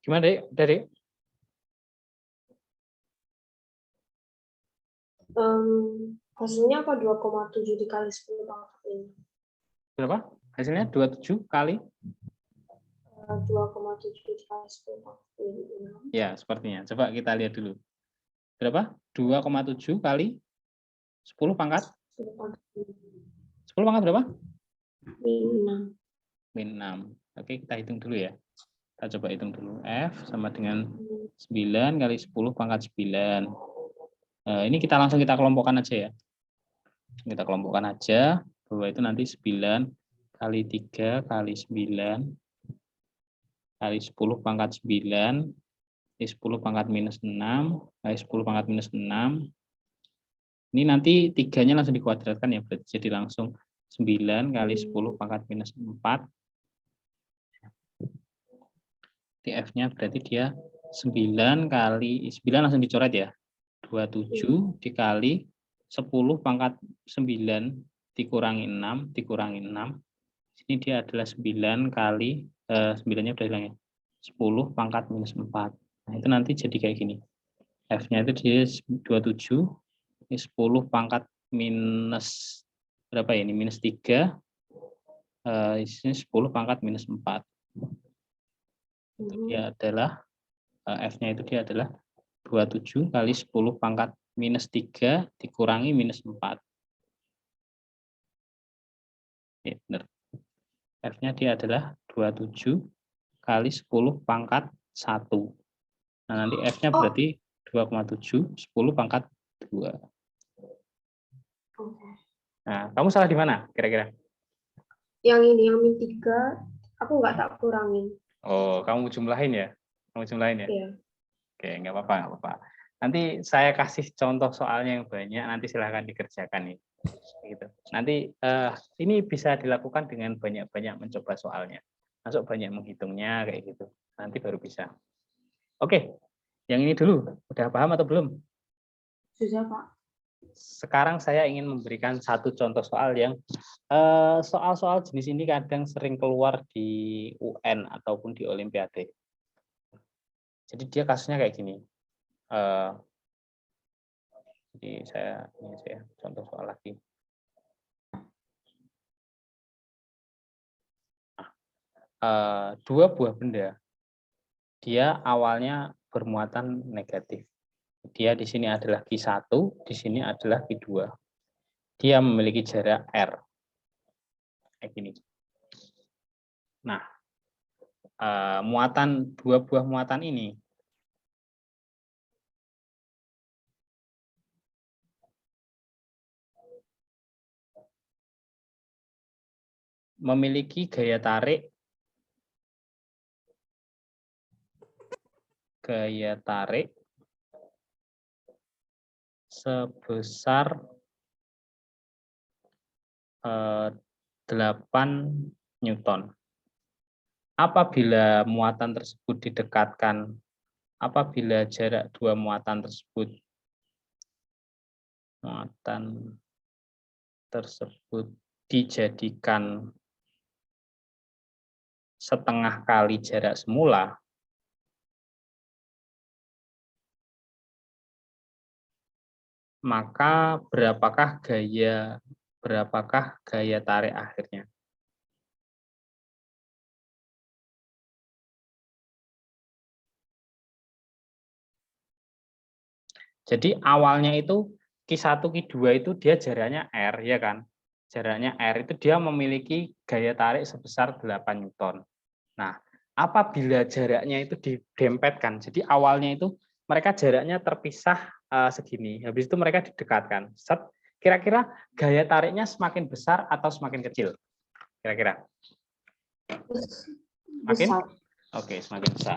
Gimana, Dek? Udah, Dek? Hasilnya apa 2,7 dikali 10 pangkat ini? Berapa? Hasilnya 27 kali? 2,7 dikali 10 pangkat ini. Ya, sepertinya. Coba kita lihat dulu. Berapa? 2,7 kali 10 pangkat? 10 pangkat 10 pangkat berapa? min 6. Min 6. Oke, kita hitung dulu ya. Kita coba hitung dulu. F sama dengan 9 kali 10 pangkat 9. Ini kita langsung kita kelompokkan aja ya. Kita kelompokkan aja. Bahwa itu nanti 9 kali 3 kali 9 kali 10 pangkat 9 kali 10 pangkat minus 6 kali 10 pangkat minus 6. Ini nanti 3-nya langsung dikuadratkan ya. Berarti jadi langsung 9 kali 10 pangkat minus 4. F-nya berarti dia 9 kali 9 langsung dicoret ya. 27 dikali 10 pangkat 9 dikurangi 6 dikurangi 6. Ini dia adalah 9 kali 9-nya udah hilang ya. 10 pangkat minus 4. Nah, itu nanti jadi kayak gini. F-nya itu dia 27 ini 10 pangkat minus berapa ya ini? Minus 3. Ini 10 pangkat minus 4. Dia adalah F-nya itu dia adalah 27 kali 10 pangkat minus 3 dikurangi minus 4. Ya, benar. F-nya dia adalah 27 kali 10 pangkat 1. Nah, nanti F-nya berarti 2,7, 10 pangkat 2. Nah, kamu salah di mana kira-kira? Yang ini, yang min 3, aku nggak tak kurangin. Oh, kamu jumlahin ya? Kamu jumlahin ya? Iya. Oke, nggak apa-apa, nggak apa-apa. Nanti saya kasih contoh soalnya yang banyak, nanti silahkan dikerjakan nih. Gitu. Nanti ini bisa dilakukan dengan banyak-banyak mencoba soalnya. Masuk banyak menghitungnya kayak gitu. Nanti baru bisa. Oke, yang ini dulu. Udah paham atau belum? Sudah, Pak. Sekarang saya ingin memberikan satu contoh soal yang soal-soal jenis ini kadang sering keluar di UN ataupun di Olimpiade. Jadi dia kasusnya kayak gini. Jadi ini saya contoh soal lagi. Dua buah benda, dia awalnya bermuatan negatif. Dia di sini adalah Q1, di sini adalah Q2. Dia memiliki jarak R. Kayak gini. Nah, dua buah muatan ini memiliki gaya tarik sebesar 8 Newton. Apabila muatan tersebut didekatkan, apabila jarak dua muatan tersebut dijadikan setengah kali jarak semula, maka berapakah gaya tarik akhirnya? Jadi awalnya itu Q1, Q2 itu dia jaraknya R, ya kan? Jaraknya R itu dia memiliki gaya tarik sebesar 8 Newton. Nah, apabila jaraknya itu didempetkan, jadi awalnya itu mereka jaraknya terpisah segini, habis itu mereka didekatkan. Kira-kira gaya tariknya semakin besar atau semakin kecil? Kira-kira? Semakin? Besar. Oke, semakin besar.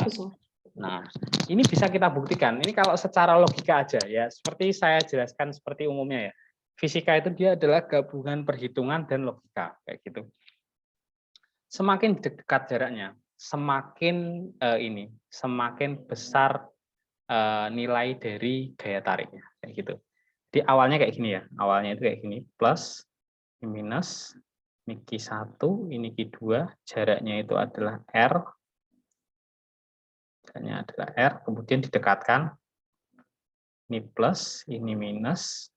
Nah, ini bisa kita buktikan. Ini kalau secara logika aja ya, seperti saya jelaskan seperti umumnya ya. Fisika itu dia adalah gabungan perhitungan dan logika kayak gitu. Semakin dekat jaraknya, semakin semakin besar nilai dari gaya tariknya kayak gitu. Di awalnya kayak gini ya, awalnya itu kayak gini, plus, minus, ini Q1, ini Q2, jaraknya itu adalah R, jaraknya adalah R, kemudian didekatkan, ini plus, ini minus,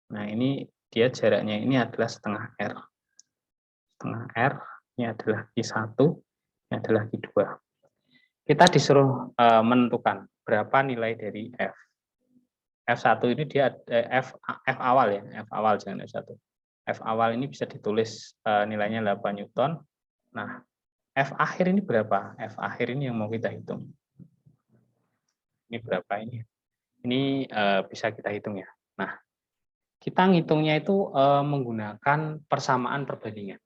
nah ini dia jaraknya ini adalah setengah R, ini adalah Q1, ini adalah Q2. Kita disuruh menentukan berapa nilai dari F. F1 ini dia F awal ya, F awal jangan F1. F awal ini bisa ditulis nilainya 8 Newton. Nah, F akhir ini berapa? F akhir ini yang mau kita hitung. Ini berapa ini? Ini bisa kita hitung ya. Nah, kita ngitungnya itu menggunakan persamaan perbandingan.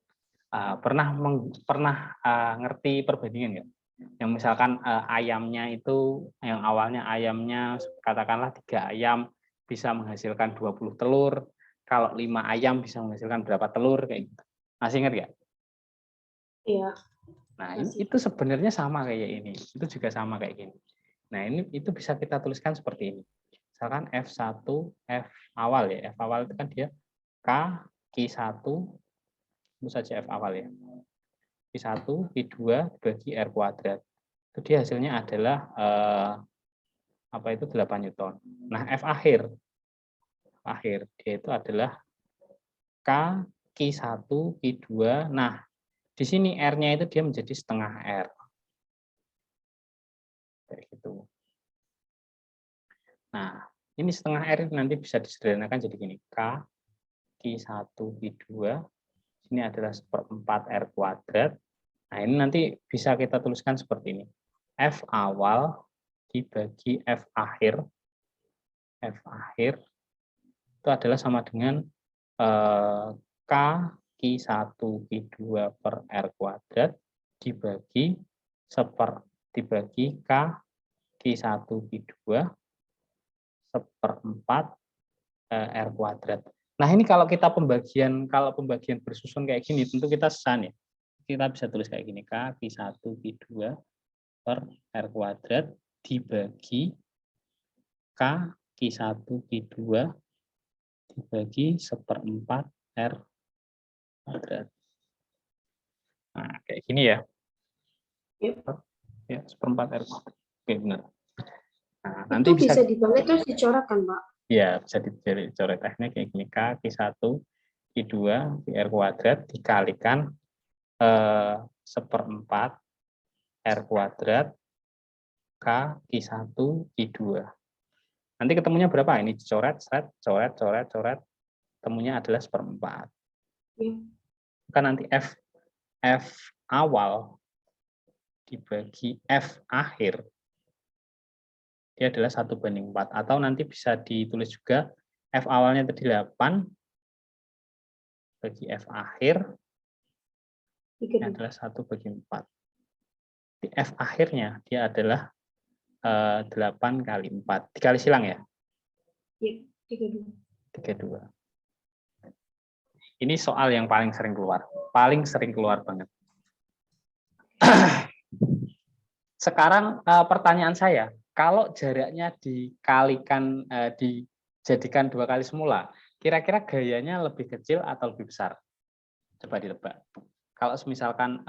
Pernah ngerti perbandingan nggak? Yang misalkan ayamnya itu, yang awalnya ayamnya katakanlah 3 ayam bisa menghasilkan 20 telur, kalau 5 ayam bisa menghasilkan berapa telur, kayak gitu. Masih ingat nggak? Iya. Nah, Masih. itu sebenarnya sama kayak ini, itu juga sama kayak gini. Nah, itu bisa kita tuliskan seperti ini. Misalkan F1, F awal ya, F awal itu kan dia K, Q1, itu saja F awal ya. Q1, Q2 bagi R kuadrat. Itu dia hasilnya adalah apa itu 8 Newton. Nah, F akhir dia itu adalah K, Q1, Q2. Nah, di sini R-nya itu dia menjadi setengah R. Kayak gitu. Nah, ini setengah R itu nanti bisa disederhanakan jadi gini. K, Q1, Q2. Ini adalah 1/4 R kuadrat. Nah, ini nanti bisa kita tuliskan seperti ini. F awal dibagi F akhir. F akhir itu adalah sama dengan K Q1 Q2 per R kuadrat dibagi K Q1 Q2 1/4 R kuadrat. Nah, ini kalau pembagian bersusun kayak gini, tentu kita san ya. Kita bisa tulis kayak gini, K Q1 Q2 per R kuadrat dibagi K Q1 Q2 dibagi 1/4 R kuadrat. Nah, kayak gini ya. Ya, 1/4 R kuadrat. Oke, benar. Nah, nanti Itu bisa dibangun terus dicoretkan, Pak? Ya, bisa dicoret teknik kayak gini. K, Q1, Q2, R kuadrat dikalikan 1/4 R kuadrat K, Q1, Q2. Nanti ketemunya berapa? Ini coret, coret. Temunya adalah 1/4. Ya. Kan nanti F awal dibagi F akhir dia adalah 1/4. Atau nanti bisa ditulis juga F awalnya tadi 8 bagi F akhir ini adalah 1/4. Di F akhirnya dia adalah 8 kali 4. Dikali silang ya? Iya, 32. 32. Ini soal yang paling sering keluar. Paling sering keluar banget. Sekarang pertanyaan saya, kalau jaraknya dikalikan, dijadikan 2 kali semula, kira-kira gayanya lebih kecil atau lebih besar? Coba ditebak. Kalau misalkan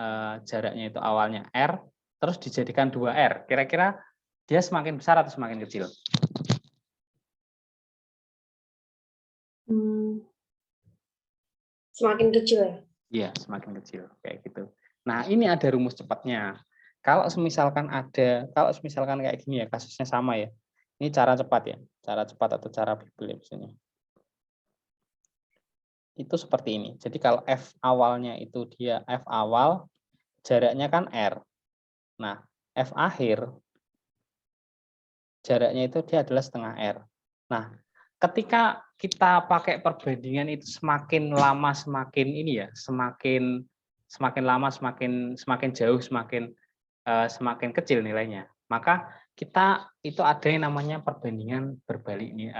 jaraknya itu awalnya R, terus dijadikan 2R, kira-kira dia semakin besar atau semakin kecil? Semakin kecil ya? Iya, semakin kecil kayak gitu. Nah, ini ada rumus cepatnya. Kalau misalkan kayak gini ya, kasusnya sama ya. Ini cara cepat ya, cara cepat atau cara Bible ya biasanya. Itu seperti ini. Jadi kalau F awalnya itu dia F awal, jaraknya kan R. Nah, F akhir jaraknya itu dia adalah setengah R. Nah, ketika kita pakai perbandingan itu semakin lama semakin ini ya, semakin lama semakin jauh semakin kecil nilainya. Maka kita itu ada yang namanya perbandingan berbalik nih,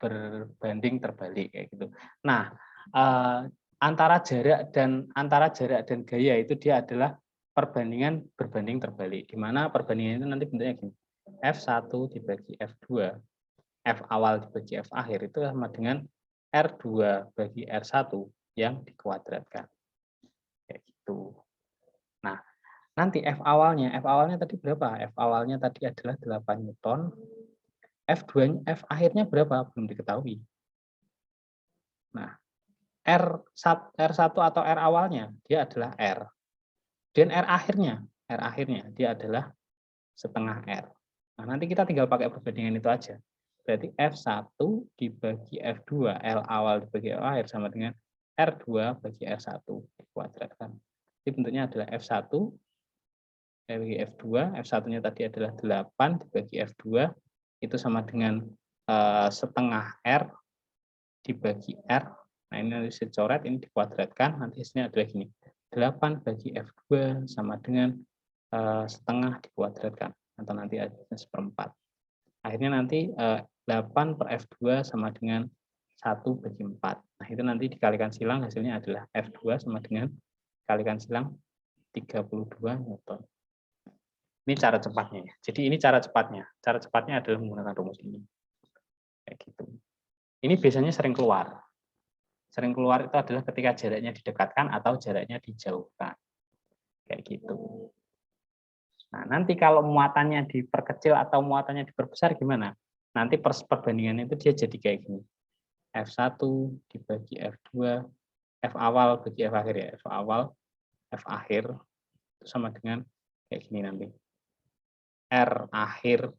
berbanding terbalik kayak gitu. Nah, antara jarak dan gaya itu dia adalah perbandingan berbanding terbalik. Di mana perbandingan itu nanti bentuknya gini. F1 dibagi F2, F awal dibagi F akhir itu sama dengan R2 bagi R1 yang dikuadratkan. Kayak gitu. Nah, nanti F awalnya tadi berapa? F awalnya tadi adalah 8 Newton. F akhirnya berapa? Belum diketahui. Nah, R1 atau R awalnya dia adalah R. Dan R akhirnya dia adalah setengah R. Nah, nanti kita tinggal pakai perbandingan itu aja. Berarti F1 dibagi F2, L awal dibagi L akhir sama dengan R2 bagi R1 dikuadratkan. Jadi bentuknya adalah F1 bagi F2, F1-nya tadi adalah 8 dibagi F2, itu sama dengan setengah R dibagi R. Nah, ini nanti saya coret, ini dikuadratkan, nanti hasilnya adalah gini. 8 bagi F2 sama dengan setengah dikuadratkan, atau nanti ada seperempat. Akhirnya nanti 8 per F2 sama dengan 1 bagi 4. Nah, itu nanti dikalikan silang, hasilnya adalah F2 sama dengan dikalikan silang 32 Newton. Ini cara cepatnya ya. Jadi ini cara cepatnya. Cara cepatnya adalah menggunakan rumus ini. Kayak gitu. Ini biasanya sering keluar. Sering keluar itu adalah ketika jaraknya didekatkan atau jaraknya dijauhkan. Kayak gitu. Nah, nanti kalau muatannya diperkecil atau muatannya diperbesar gimana? Nanti perbandingannya itu dia jadi kayak gini. F1 dibagi F2, F awal bagi F akhir ya. F awal, F akhir itu sama dengan kayak gini nanti. R akhir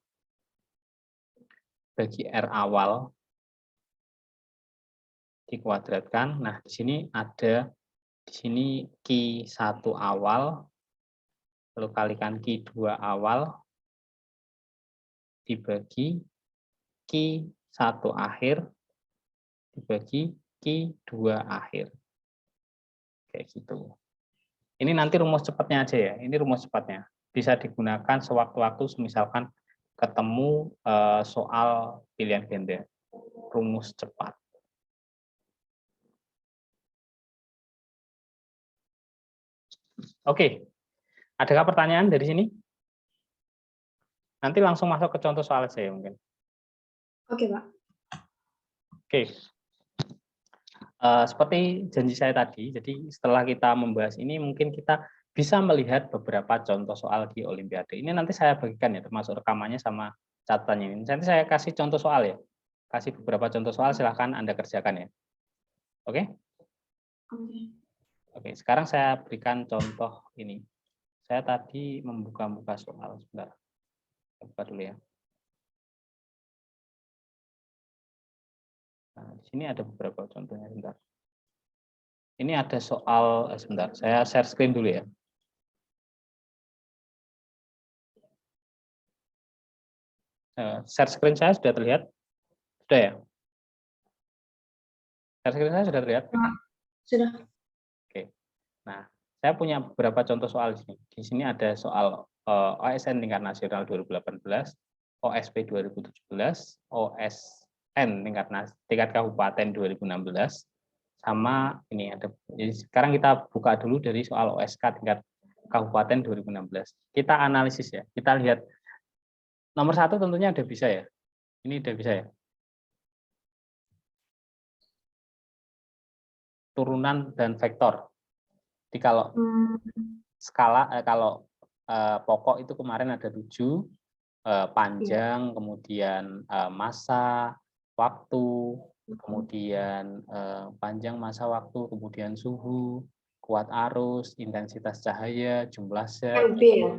bagi R awal dikuadratkan. Nah, di sini ada Q1 awal, lalu kalikan Q2 awal dibagi Q1 akhir dibagi Q2 akhir. Kayak gitu. Ini nanti rumus cepatnya aja ya. Ini rumus cepatnya. Bisa digunakan sewaktu-waktu misalkan ketemu soal pilihan ganda. Rumus cepat. Oke. Adakah pertanyaan dari sini? Nanti langsung masuk ke contoh soal saya mungkin. Oke, Pak. Oke. Seperti janji saya tadi, jadi setelah kita membahas ini mungkin kita bisa melihat beberapa contoh soal di Olimpiade. Ini nanti saya bagikan ya, termasuk rekamannya sama catatannya ini. Nanti saya kasih contoh soal ya. Kasih beberapa contoh soal, silahkan Anda kerjakan ya. Oke? Oke, sekarang saya berikan contoh ini. Saya tadi membuka soal. Sebentar. Buka dulu ya. Nah, di sini ada beberapa contohnya. Sebentar. Ini ada soal, sebentar, saya share screen dulu ya. Share screen saya sudah terlihat? Sudah ya? Share screen saya sudah terlihat? Sudah. Oke. Nah, saya punya beberapa contoh soal di sini. Di sini ada soal OSN tingkat nasional 2018, OSP 2017, OSN tingkat kabupaten 2016, sama ini ada. Jadi sekarang kita buka dulu dari soal OSK tingkat kabupaten 2016. Kita analisis ya. Kita lihat nomor 1 tentunya udah bisa ya. Ini udah bisa ya. Turunan dan vektor. Jadi kalau skala kalau pokok itu kemarin ada 7, panjang, kemudian massa, waktu, kemudian panjang, massa, waktu, kemudian suhu, kuat arus, intensitas cahaya, jumlah zat. Yang B ya?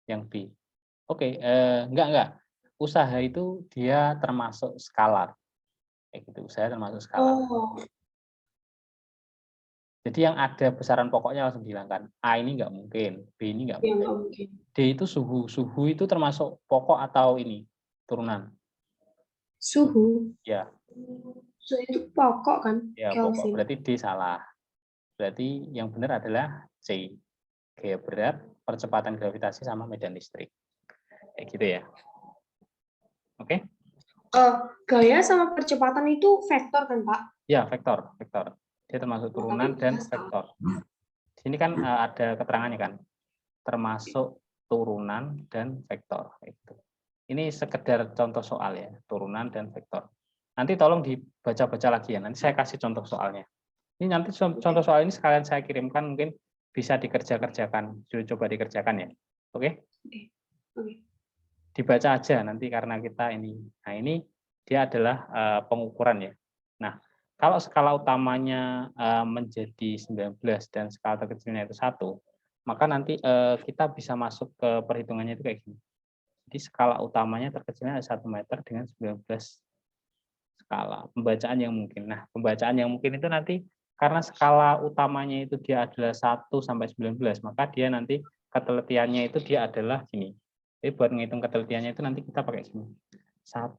Yang B. Oke, enggak. Usaha itu dia termasuk skalar. Kayak gitu, usaha termasuk skalar. Oh. Jadi yang ada besaran pokoknya langsung dihilangkan. A ini nggak mungkin, B ini nggak Yang mungkin. mungkin. D itu suhu. Suhu itu termasuk pokok atau ini turunan? Suhu. Ya. Suhu itu pokok kan? Ya, pokok. Berarti D salah. Berarti yang benar adalah C. Gaya berat percepatan gravitasi sama medan listrik. Kayak gitu ya. Oke? Gaya sama percepatan itu vektor kan, Pak? Ya, vektor. Dia termasuk turunan dan vektor. Di sini kan ada keterangannya kan, termasuk turunan dan vektor. Ini sekedar contoh soal ya, turunan dan vektor. Nanti tolong dibaca-baca lagi ya, nanti saya kasih contoh soalnya. Ini nanti contoh soal ini sekalian saya kirimkan, mungkin bisa dikerjakan, coba dikerjakan ya. Oke? Oke. Dibaca aja nanti karena kita ini. Nah, ini dia adalah pengukuran ya. Nah, kalau skala utamanya menjadi 19 dan skala terkecilnya itu 1, maka nanti kita bisa masuk ke perhitungannya itu kayak gini. Jadi skala utamanya terkecilnya ada 1 meter dengan 19 skala. Pembacaan yang mungkin. Nah, pembacaan yang mungkin itu nanti karena skala utamanya itu dia adalah 1 sampai 19, maka dia nanti ketelitiannya itu dia adalah gini. Jadi buat menghitung ketelitiannya itu nanti kita pakai gini. 1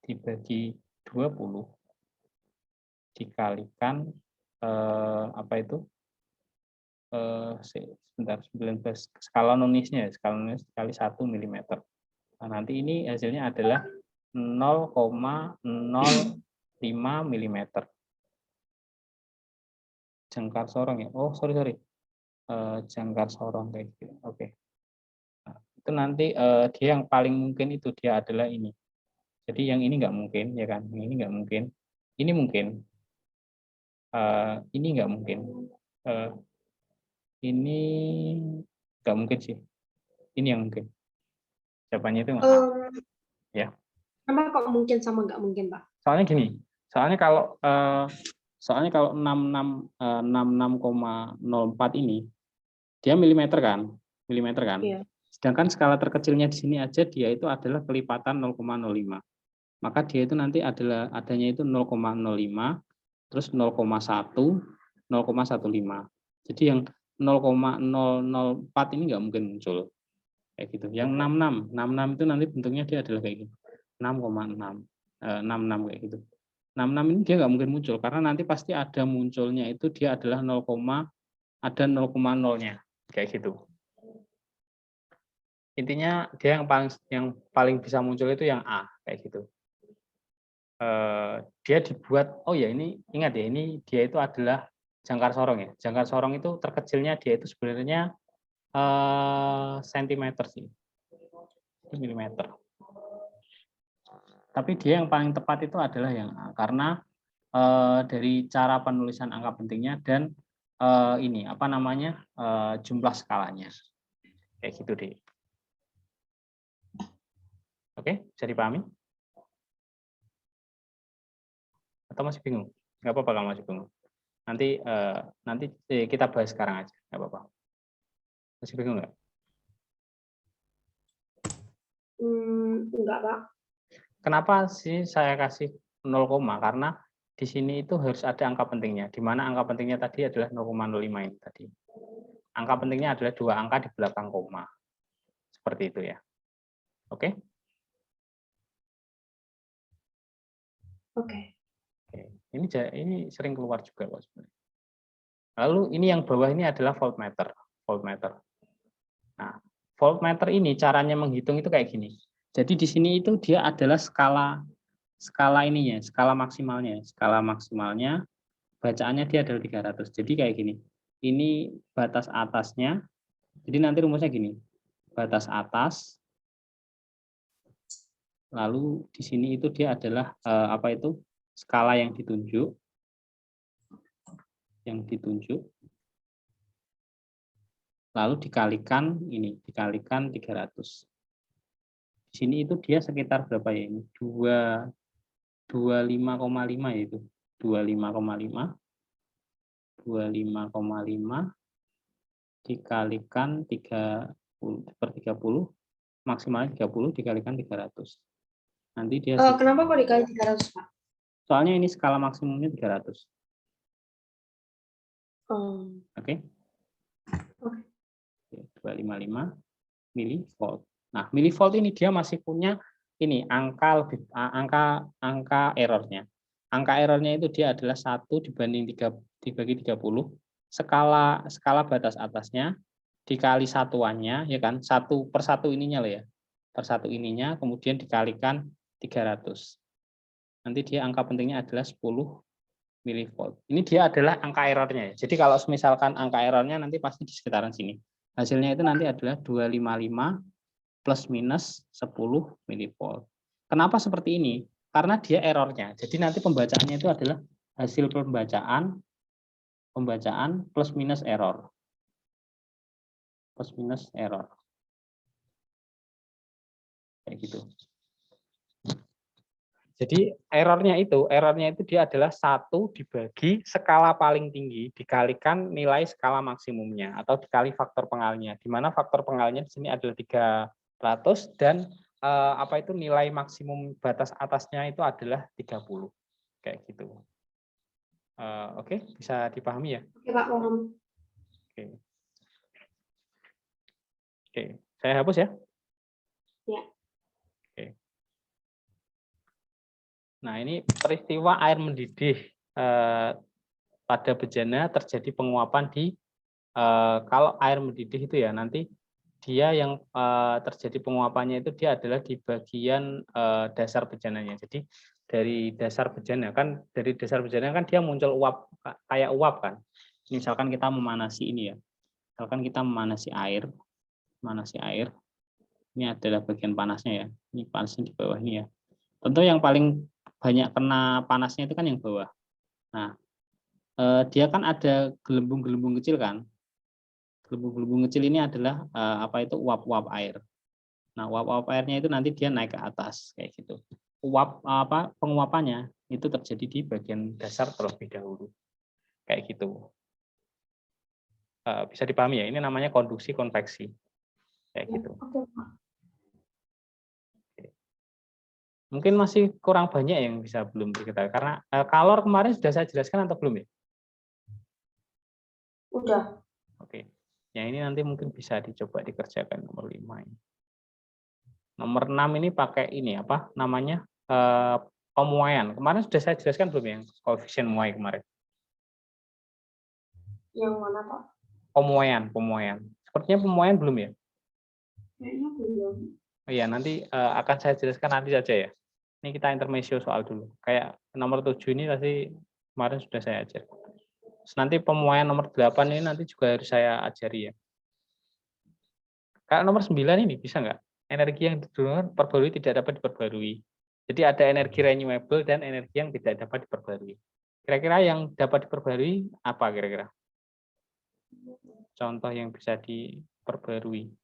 dibagi 20 dikalikan apa itu? Sebentar, 19 skala nulisnya, skala nulis kali 1 mm. Nah, nanti ini hasilnya adalah 0,05 mm. Jangkar sorong ya. Oh, sorry. Jangkar sorong kayak gitu. Oke. Nah, itu nanti dia yang paling mungkin itu dia adalah ini. Jadi yang ini nggak mungkin, ya kan? Ini nggak mungkin. Ini mungkin. Ini nggak mungkin. Ini nggak mungkin sih. Ini yang mungkin. Jawabannya itu nggak. Ya. Kenapa kok mungkin sama nggak mungkin, Pak? Soalnya gini. Soalnya kalau 66,04 ini dia milimeter kan? Iya. Sedangkan skala terkecilnya di sini aja dia itu adalah kelipatan 0,05. Maka dia itu nanti adanya itu 0,05, terus 0,1, 0,15. Jadi yang 0,004 ini nggak mungkin muncul. Kayak gitu. Yang 66 itu nanti bentuknya dia adalah kayak gitu. 6,6. 66 kayak gitu. 66 ini dia nggak mungkin muncul karena nanti pasti ada munculnya itu dia adalah 0, ada 0,0-nya kayak gitu. Intinya dia yang paling bisa muncul itu yang A kayak gitu. Dia dibuat, oh ya ini ingat ya, ini dia itu adalah jangkar sorong ya. Jangkar sorong itu terkecilnya dia itu sebenarnya sentimeter sih, milimeter. Tapi dia yang paling tepat itu adalah yang A karena dari cara penulisan angka pentingnya dan ini apa namanya jumlah skalanya kayak gitu deh. Oke, bisa dipahami? Atau masih bingung? Nggak apa-apa kalau masih bingung. Nanti kita bahas sekarang aja, nggak apa-apa. Masih bingung nggak? Enggak, Pak. Kenapa sih saya kasih 0, karena di sini itu harus ada angka pentingnya, di mana angka pentingnya tadi adalah 0,05 ini tadi. Angka pentingnya adalah 2 angka di belakang koma. Seperti itu ya. Oke? Oke. Ini sering keluar juga kok sebenarnya. Lalu ini yang bawah ini adalah voltmeter. Nah, voltmeter ini caranya menghitung itu kayak gini. Jadi di sini itu dia adalah skala ininya, skala maksimalnya. Skala maksimalnya bacaannya dia adalah 300. Jadi kayak gini. Ini batas atasnya. Jadi nanti rumusnya gini. Batas atas. Lalu di sini itu dia adalah apa itu? Skala yang ditunjuk. Lalu dikalikan ini, dikalikan 300. Di sini itu dia sekitar berapa ya ini? 25,5 ya itu. 25,5 dikalikan 30 maksimalnya 30 dikalikan 300. Nanti dia Kenapa kok dikali 300, Pak? Soalnya ini skala maksimumnya 300. Oke. 255 milivolt. Nah, milivolt ini dia masih punya ini angka errornya. Angka errornya itu dia adalah 1 dibanding 3 dibagi 30. Skala batas atasnya dikali satuannya, ya kan, 1/1 ininya loh ya, per 1 ininya, kemudian dikalikan 300. Nanti dia angka pentingnya adalah 10 milivolt. Ini dia adalah angka errornya. Jadi kalau misalkan angka errornya nanti pasti di sekitaran sini. Hasilnya itu nanti adalah 255 plus minus 10 milivolt. Kenapa seperti ini? Karena dia errornya. Jadi nanti pembacaannya itu adalah hasil pembacaan plus minus error. Plus minus error. Kayak gitu. Jadi errornya itu dia adalah 1 dibagi skala paling tinggi dikalikan nilai skala maksimumnya atau dikali faktor pengalnya. Di mana faktor pengalnya di sini adalah 300 dan apa itu nilai maksimum batas atasnya itu adalah 30. Kayak gitu. Oke, bisa dipahami ya? Oke, Pak, paham. Oke. Oke, saya hapus ya. Ya. Oke. Nah, ini peristiwa air mendidih pada bejana terjadi penguapan di kalau air mendidih itu ya nanti dia yang terjadi penguapannya itu dia adalah di bagian dasar bejananya. Jadi dari dasar bejana kan dia muncul uap kayak uap kan. Misalkan kita memanasi ini ya. Misalkan kita memanasi air. Ini adalah bagian panasnya ya. Ini panasnya di bawah ini ya. Tentu yang paling banyak kena panasnya itu kan yang bawah. Nah, dia kan ada gelembung-gelembung kecil kan. Gelembung-gelembung kecil ini adalah apa itu uap-uap air. Nah, uap-uap airnya itu nanti dia naik ke atas kayak gitu. Penguapannya itu terjadi di bagian dasar terlebih dahulu. Kayak gitu. Bisa dipahami ya, ini namanya konduksi konveksi. Kayak gitu. Oke, Pak. Mungkin masih kurang banyak yang bisa belum diketahui karena kalor kemarin sudah saya jelaskan atau belum ya? Udah. Oke. Ya ini nanti mungkin bisa dicoba dikerjakan nomor 5 ini. Nomor 6 ini pakai ini apa namanya? Pemuaian. Kemarin sudah saya jelaskan belum yang koefisien muai kemarin? Yang mana, Pak? Pemuaian. Sepertinya pemuaian belum ya? Kayaknya belum. Oh iya, nanti akan saya jelaskan nanti saja ya. Ini kita intermezzo soal dulu. Kayak nomor 7 ini pasti kemarin sudah saya ajar. Terus nanti pemuaian nomor 8 ini nanti juga harus saya ajari ya. Kalau nomor 9 ini bisa nggak? Energi yang diperbarui tidak dapat diperbarui. Jadi ada energi renewable dan energi yang tidak dapat diperbarui. Kira-kira yang dapat diperbarui apa kira-kira? Contoh yang bisa diperbarui.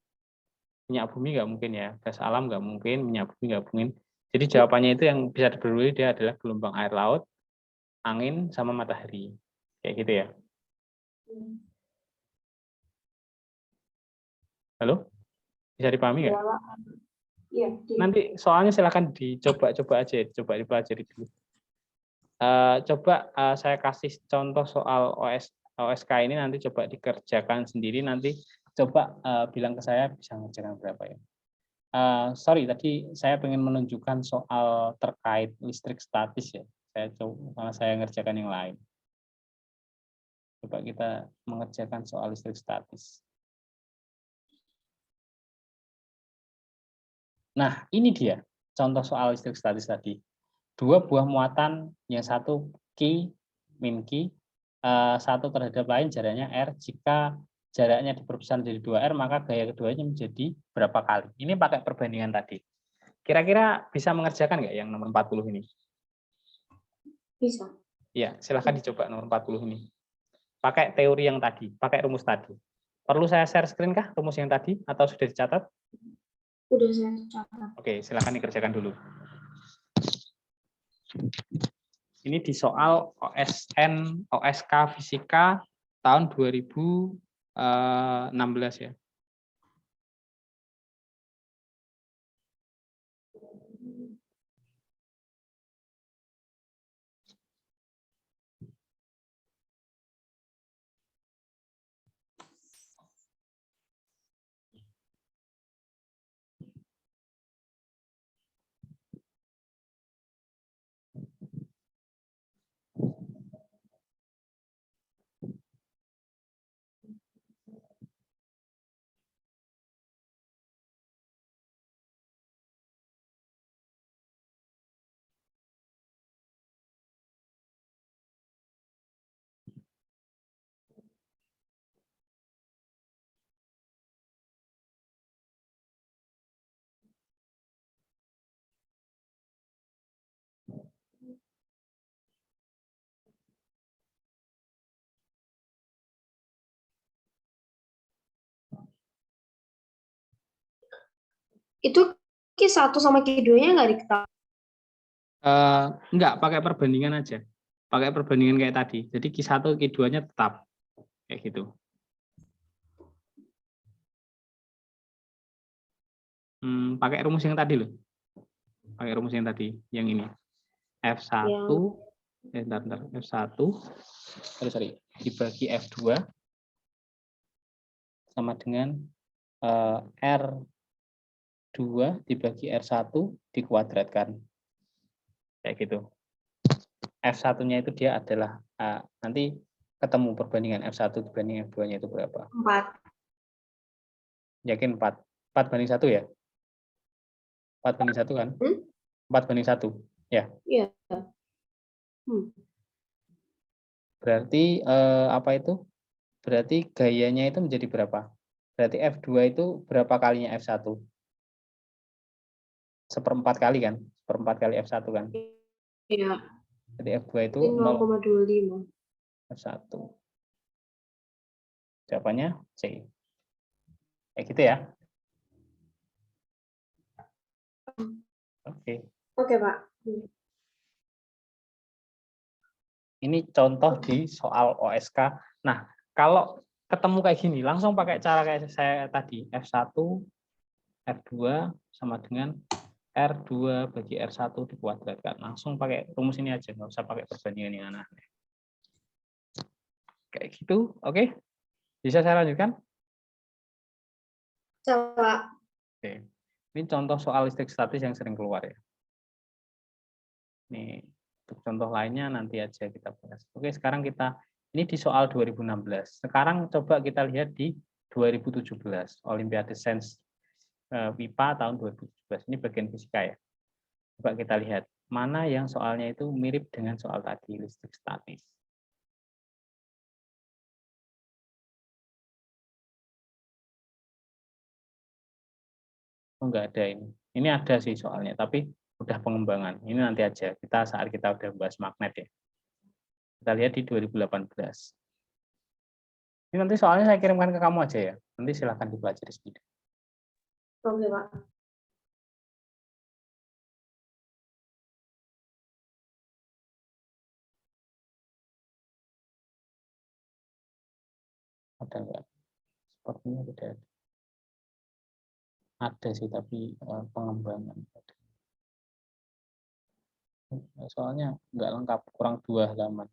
Minyak bumi nggak mungkin ya, gas alam nggak mungkin, minyak bumi nggak mungkin. Jadi jawabannya itu yang bisa diperbarui dia adalah gelombang air laut, angin, sama matahari. Kayak gitu ya. Halo? Bisa dipahami nggak? Ya, Pak. Iya. Nanti soalnya silakan dicoba-coba aja, coba dipelajari dulu. Coba saya kasih contoh soal OSK ini nanti coba dikerjakan sendiri, nanti coba bilang ke saya bisa ngerjakan berapa ya. Sorry, tadi saya ingin menunjukkan soal terkait listrik statis ya. Saya coba, malah saya ngerjakan yang lain. Coba kita mengerjakan soal listrik statis. Nah, ini dia contoh soal listrik statis tadi. Dua buah muatan, yang satu Q, min Q, satu terhadap lain jaraknya R. Jika jaraknya diperbesar menjadi 2R, maka gaya keduanya menjadi berapa kali? Ini pakai perbandingan tadi. Kira-kira bisa mengerjakan nggak yang nomor 40 ini? Bisa. Ya, silahkan dicoba nomor 40 ini. Pakai teori yang tadi, pakai rumus tadi. Perlu saya share screen kah rumus yang tadi atau sudah dicatat? Udah saya catat. Oke, silahkan dikerjakan dulu. Ini di soal OSK Fisika tahun 2016 ya. Itu Q1 sama Q2-nya nggak diketahui. Enggak, pakai perbandingan aja. Pakai perbandingan kayak tadi. Jadi Q1, Q2-nya tetap. Kayak gitu. Pakai rumus yang tadi loh. Pakai rumus yang tadi. Yang ini. F1. Bentar. F1. Sorry. Dibagi F2. Sama dengan R2 dibagi R1 dikuadratkan. Kayak gitu. F1-nya itu dia adalah nanti ketemu perbandingan F1 dibanding F2-nya itu berapa? 4. Yakin 4? 4 banding 1 ya? 4 banding 1 kan? 4 banding 1. Ya. Iya. Berarti apa itu? Berarti gayanya itu menjadi berapa? Berarti F2 itu berapa kalinya F1? Seperempat kali kan? Seperempat kali F1 kan? Iya. Jadi F2 itu 0,25. F1. Jawabannya C. Kayak gitu ya. Oke. Oke, Pak. Ini contoh di soal OSK. Nah, kalau ketemu kayak gini, langsung pakai cara kayak saya tadi. F1, F2 sama dengan R2 bagi R1 dikuadratkan. Langsung pakai rumus ini aja, nggak usah pakai perbandingan yang aneh-aneh. Kayak gitu, oke? Bisa saya lanjutkan? Coba. Oke. Ini contoh soal listrik statis yang sering keluar ya. Ini untuk contoh lainnya nanti aja kita bahas. Oke, sekarang ini di soal 2016. Sekarang coba kita lihat di 2017, Olimpiade Sains WIPA tahun 2017. Ini bagian fisika ya. Coba kita lihat mana yang soalnya itu mirip dengan soal tadi listrik statis. Oh, enggak ada ini. Ini ada sih soalnya, tapi udah pengembangan. Ini nanti aja. Saat kita udah bahas magnet ya. Kita lihat di 2018. Ini nanti soalnya saya kirimkan ke kamu aja ya. Nanti silahkan dipelajari sendiri. Oke, Pak. Ada enggak? Sepertinya tidak ada. Ada sih, tapi pengembangan. Soalnya nggak lengkap, kurang 2 halaman.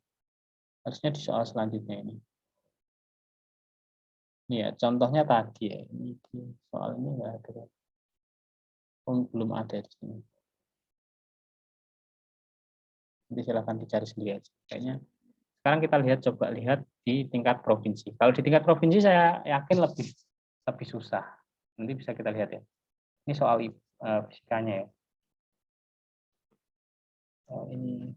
Harusnya di soal selanjutnya ini. Ini ya, contohnya tadi ya. Ini di soal ini nggak ada. Belum ada di sini. Nanti silahkan dicari sendiri aja. Kayaknya sekarang kita coba lihat di tingkat provinsi. Kalau di tingkat provinsi saya yakin lebih susah. Nanti bisa kita lihat ya. Ini soal fisikanya ya. Ini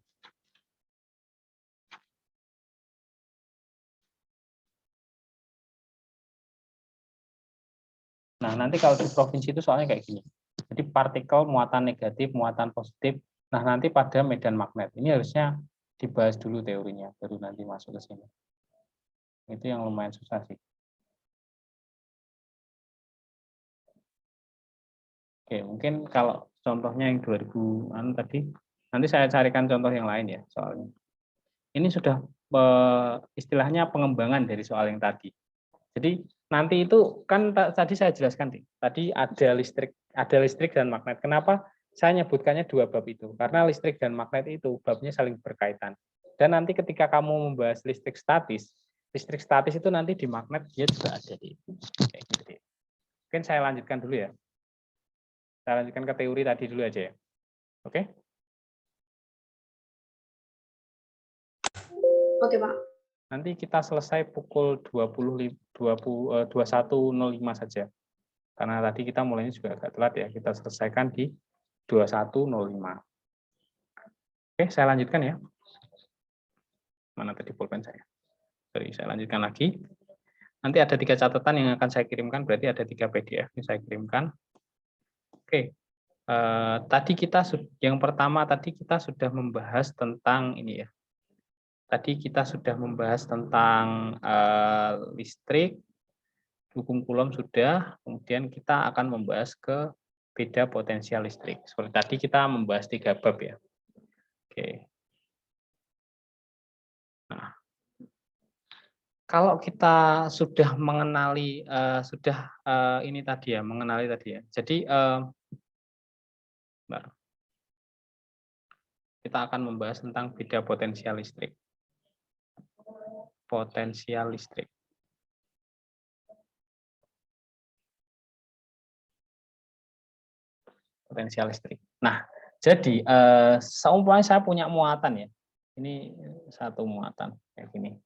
nah, nanti kalau di provinsi itu soalnya kayak gini. Jadi partikel muatan negatif, muatan positif. Nah, nanti pada medan magnet. Ini harusnya dibahas dulu teorinya, baru nanti masuk ke sini. Itu yang lumayan susah sih. Oke, mungkin kalau contohnya yang 2000-an tadi, nanti saya carikan contoh yang lain ya soalnya. Ini sudah istilahnya pengembangan dari soal yang tadi. Jadi nanti itu kan tadi saya jelaskan tadi ada listrik dan magnet. Kenapa saya nyebutkannya 2 bab itu? Karena listrik dan magnet itu babnya saling berkaitan. Dan nanti ketika kamu membahas listrik statis itu nanti di magnet dia juga ada di kayak gitu. Mungkin saya lanjutkan dulu ya. Saya lanjutkan ke teori tadi dulu aja ya. Oke? Oke, Pak. Nanti kita selesai pukul 21.05 saja. Karena tadi kita mulainya juga agak telat ya. Kita selesaikan di 21.05. Oke, saya lanjutkan ya. Mana tadi pulpen saya? Sorry, saya lanjutkan lagi. Nanti ada 3 catatan yang akan saya kirimkan, berarti ada 3 PDF yang saya kirimkan. Oke, tadi yang pertama tadi kita sudah membahas tentang ini ya. Tadi kita sudah membahas tentang listrik, hukum Coulomb sudah, kemudian kita akan membahas ke beda potensial listrik. Seperti tadi kita membahas 3 bab ya. Oke. Nah, kalau kita sudah mengenali ini tadi ya, mengenali tadi ya. Jadi kita akan membahas tentang beda potensial listrik. Potensial listrik. Potensial listrik. Nah, jadi seumpamanya saya punya muatan ya. Ini satu muatan kayak gini.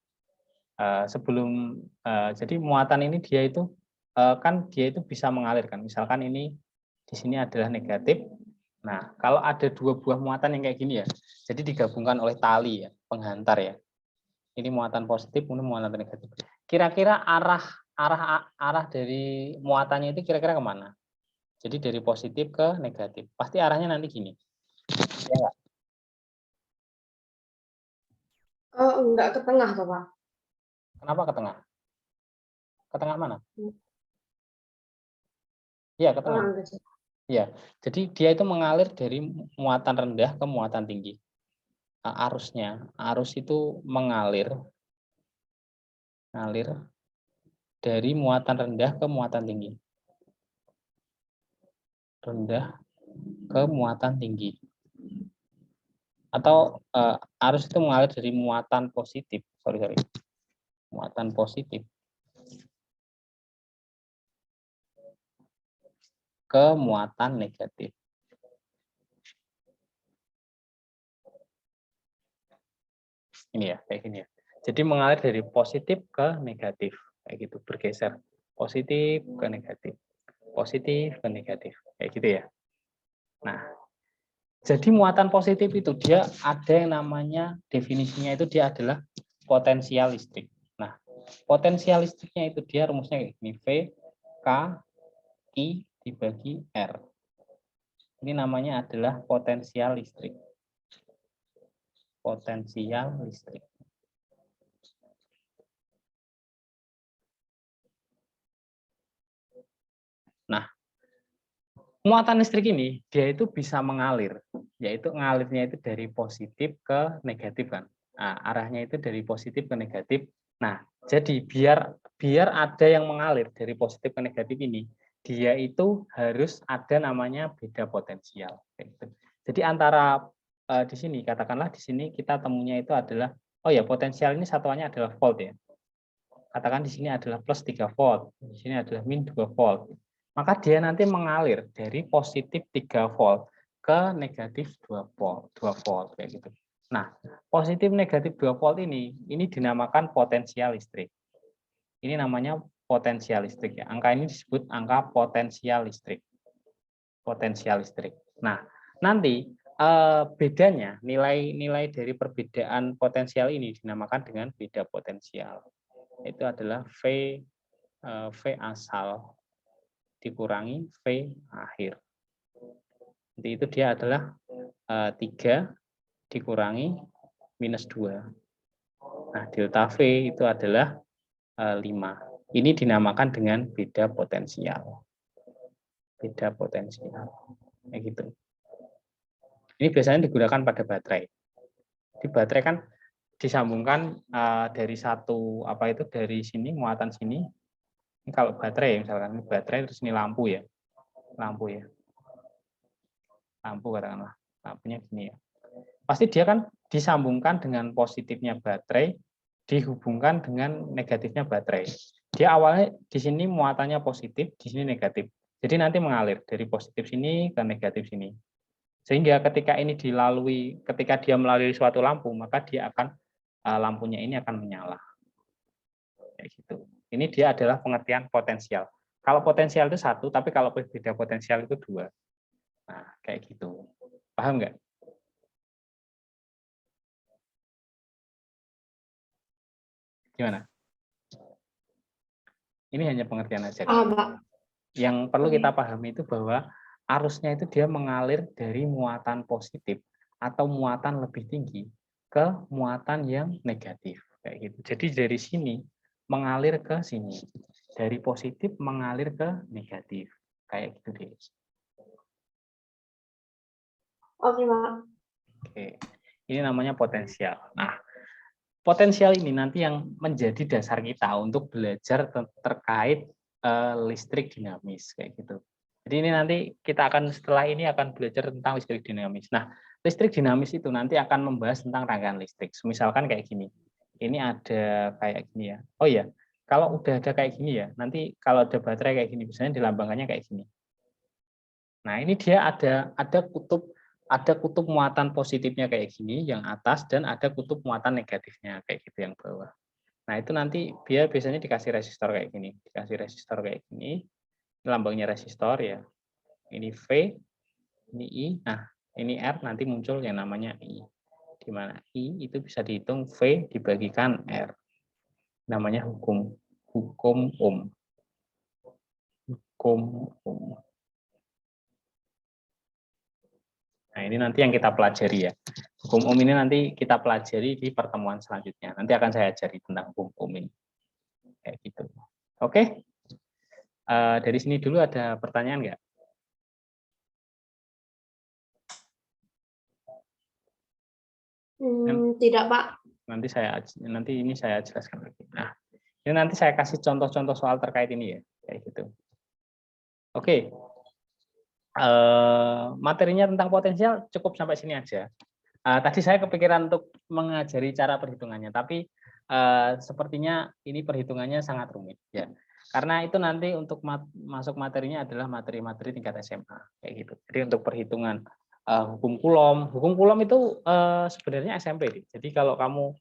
Jadi muatan ini dia itu kan dia itu bisa mengalirkan. Misalkan ini di sini adalah negatif. Nah, kalau ada 2 buah muatan yang kayak gini ya, jadi digabungkan oleh tali ya, penghantar ya. Ini muatan positif, ini muatan negatif. Kira-kira arah dari muatannya itu kira-kira kemana? Jadi dari positif ke negatif. Pasti arahnya nanti gini. Ya enggak? Enggak ke tengah, Bapak. Kenapa ke tengah? Ke tengah mana? Iya, ke tengah. Iya. Jadi dia itu mengalir dari muatan rendah ke muatan tinggi. Nah, arus itu mengalir dari muatan rendah ke muatan tinggi. Rendah ke muatan tinggi. Atau arus itu mengalir dari muatan positif, muatan positif ke muatan negatif. Ini ya, kayak gini ya. Jadi mengalir dari positif ke negatif, kayak gitu, bergeser positif ke negatif, positif ke negatif, kayak gitu ya. Nah, jadi muatan positif itu dia ada yang namanya definisinya itu dia adalah potensial listrik. Nah, potensial listriknya itu dia rumusnya kayak gini, V K I dibagi R. Ini namanya adalah potensial listrik. Potensial listrik. Nah, muatan listrik ini dia itu bisa mengalir, yaitu ngalirnya itu dari positif ke negatif kan. Nah, arahnya itu dari positif ke negatif. Nah, jadi biar ada yang mengalir dari positif ke negatif ini, dia itu harus ada namanya beda potensial. Jadi antara di sini katakanlah di sini kita temunya itu adalah potensial ini satuannya adalah volt ya. Katakan di sini adalah plus 3 volt, di sini adalah min 2 volt. Maka dia nanti mengalir dari positif 3 volt ke negatif 2 volt kayak gitu. Nah, positif negatif 2 volt ini dinamakan potensial listrik. Ini namanya potensial listrik ya. Angka ini disebut angka potensial listrik. Potensial listrik. Nah, nanti bedanya nilai dari potensial ini dinamakan dengan beda potensial. Itu adalah V asal dikurangi V akhir. Jadi itu dia adalah 3 dikurangi minus 2. Nah, delta V itu adalah 5. Ini dinamakan dengan beda potensial. Beda potensial. Kayak gitu. Ini biasanya digunakan pada baterai. Di baterai kan disambungkan dari dari sini, muatan sini. Ini kalau baterai misalkan ini baterai terus ini lampu ya. Lampu katakanlah. Lampunya gini ya. Pasti dia kan disambungkan dengan positifnya baterai, dihubungkan dengan negatifnya baterai. Dia awalnya di sini muatannya positif, di sini negatif. Jadi nanti mengalir dari positif sini ke negatif sini. Sehingga ketika dia melalui suatu lampu, maka dia akan lampunya ini akan menyala. Kayak gitu. Ini dia adalah pengertian potensial. Kalau potensial itu 1, tapi kalau beda potensial itu 2. Nah, kayak gitu. Paham nggak? Gimana? Ini hanya pengertian aja. Yang perlu kita pahami itu bahwa arusnya itu dia mengalir dari muatan positif atau muatan lebih tinggi ke muatan yang negatif. Kayak gitu. Jadi dari sini mengalir ke sini. Dari positif mengalir ke negatif. Kayak gitu deh. Oke, Pak. Oke. Ini namanya potensial. Nah, potensial ini nanti yang menjadi dasar kita untuk belajar terkait listrik dinamis kayak gitu. Jadi ini nanti kita akan setelah ini akan belajar tentang listrik dinamis. Nah, listrik dinamis itu nanti akan membahas tentang rangkaian listrik. Misalkan kayak gini. Ini ada kayak gini ya. Oh iya, kalau udah ada kayak gini ya, nanti kalau ada baterai kayak gini, misalnya dilambangkannya kayak gini. Nah, ini dia ada kutub muatan positifnya kayak gini yang atas dan ada kutub muatan negatifnya kayak gitu yang bawah. Nah, itu nanti dia biasanya dikasih resistor kayak gini, dikasih resistor kayak gini. Lambangnya resistor ya. Ini V, ini I. Nah, ini R nanti muncul yang namanya I. Di mana I itu bisa dihitung V dibagikan R. Namanya hukum Ohm. Hukum Ohm. Nah, ini nanti yang kita pelajari ya. Hukum Ohm ini nanti kita pelajari di pertemuan selanjutnya. Nanti akan saya ajari tentang hukum Ohm ini. Kayak gitu. Oke. Dari sini dulu ada pertanyaan nggak? Tidak, Pak. Nanti ini saya jelaskan lagi. Nah, ini nanti saya kasih contoh-contoh soal terkait ini ya, kayak gitu. Oke. Materinya tentang potensial cukup sampai sini aja. Tadi saya kepikiran untuk mengajari cara perhitungannya, tapi sepertinya ini perhitungannya sangat rumit ya. Karena itu nanti untuk masuk materinya adalah materi-materi tingkat SMA kayak gitu. Jadi untuk perhitungan hukum Coulomb itu sebenarnya SMP. Jadi kalau kamu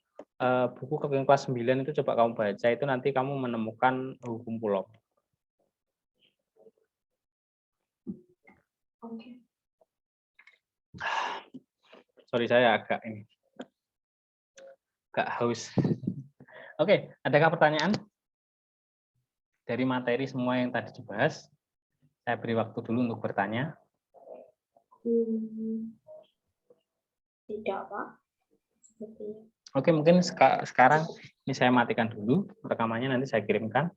buku kelas 9 itu coba kamu baca, itu nanti kamu menemukan hukum Coulomb. Oke. Sorry, saya agak haus. Oke, adakah pertanyaan dari materi semua yang tadi dibahas? Saya beri waktu dulu untuk bertanya. Tidak, Pak. Oke, mungkin sekarang ini saya matikan dulu rekamannya, nanti saya kirimkan.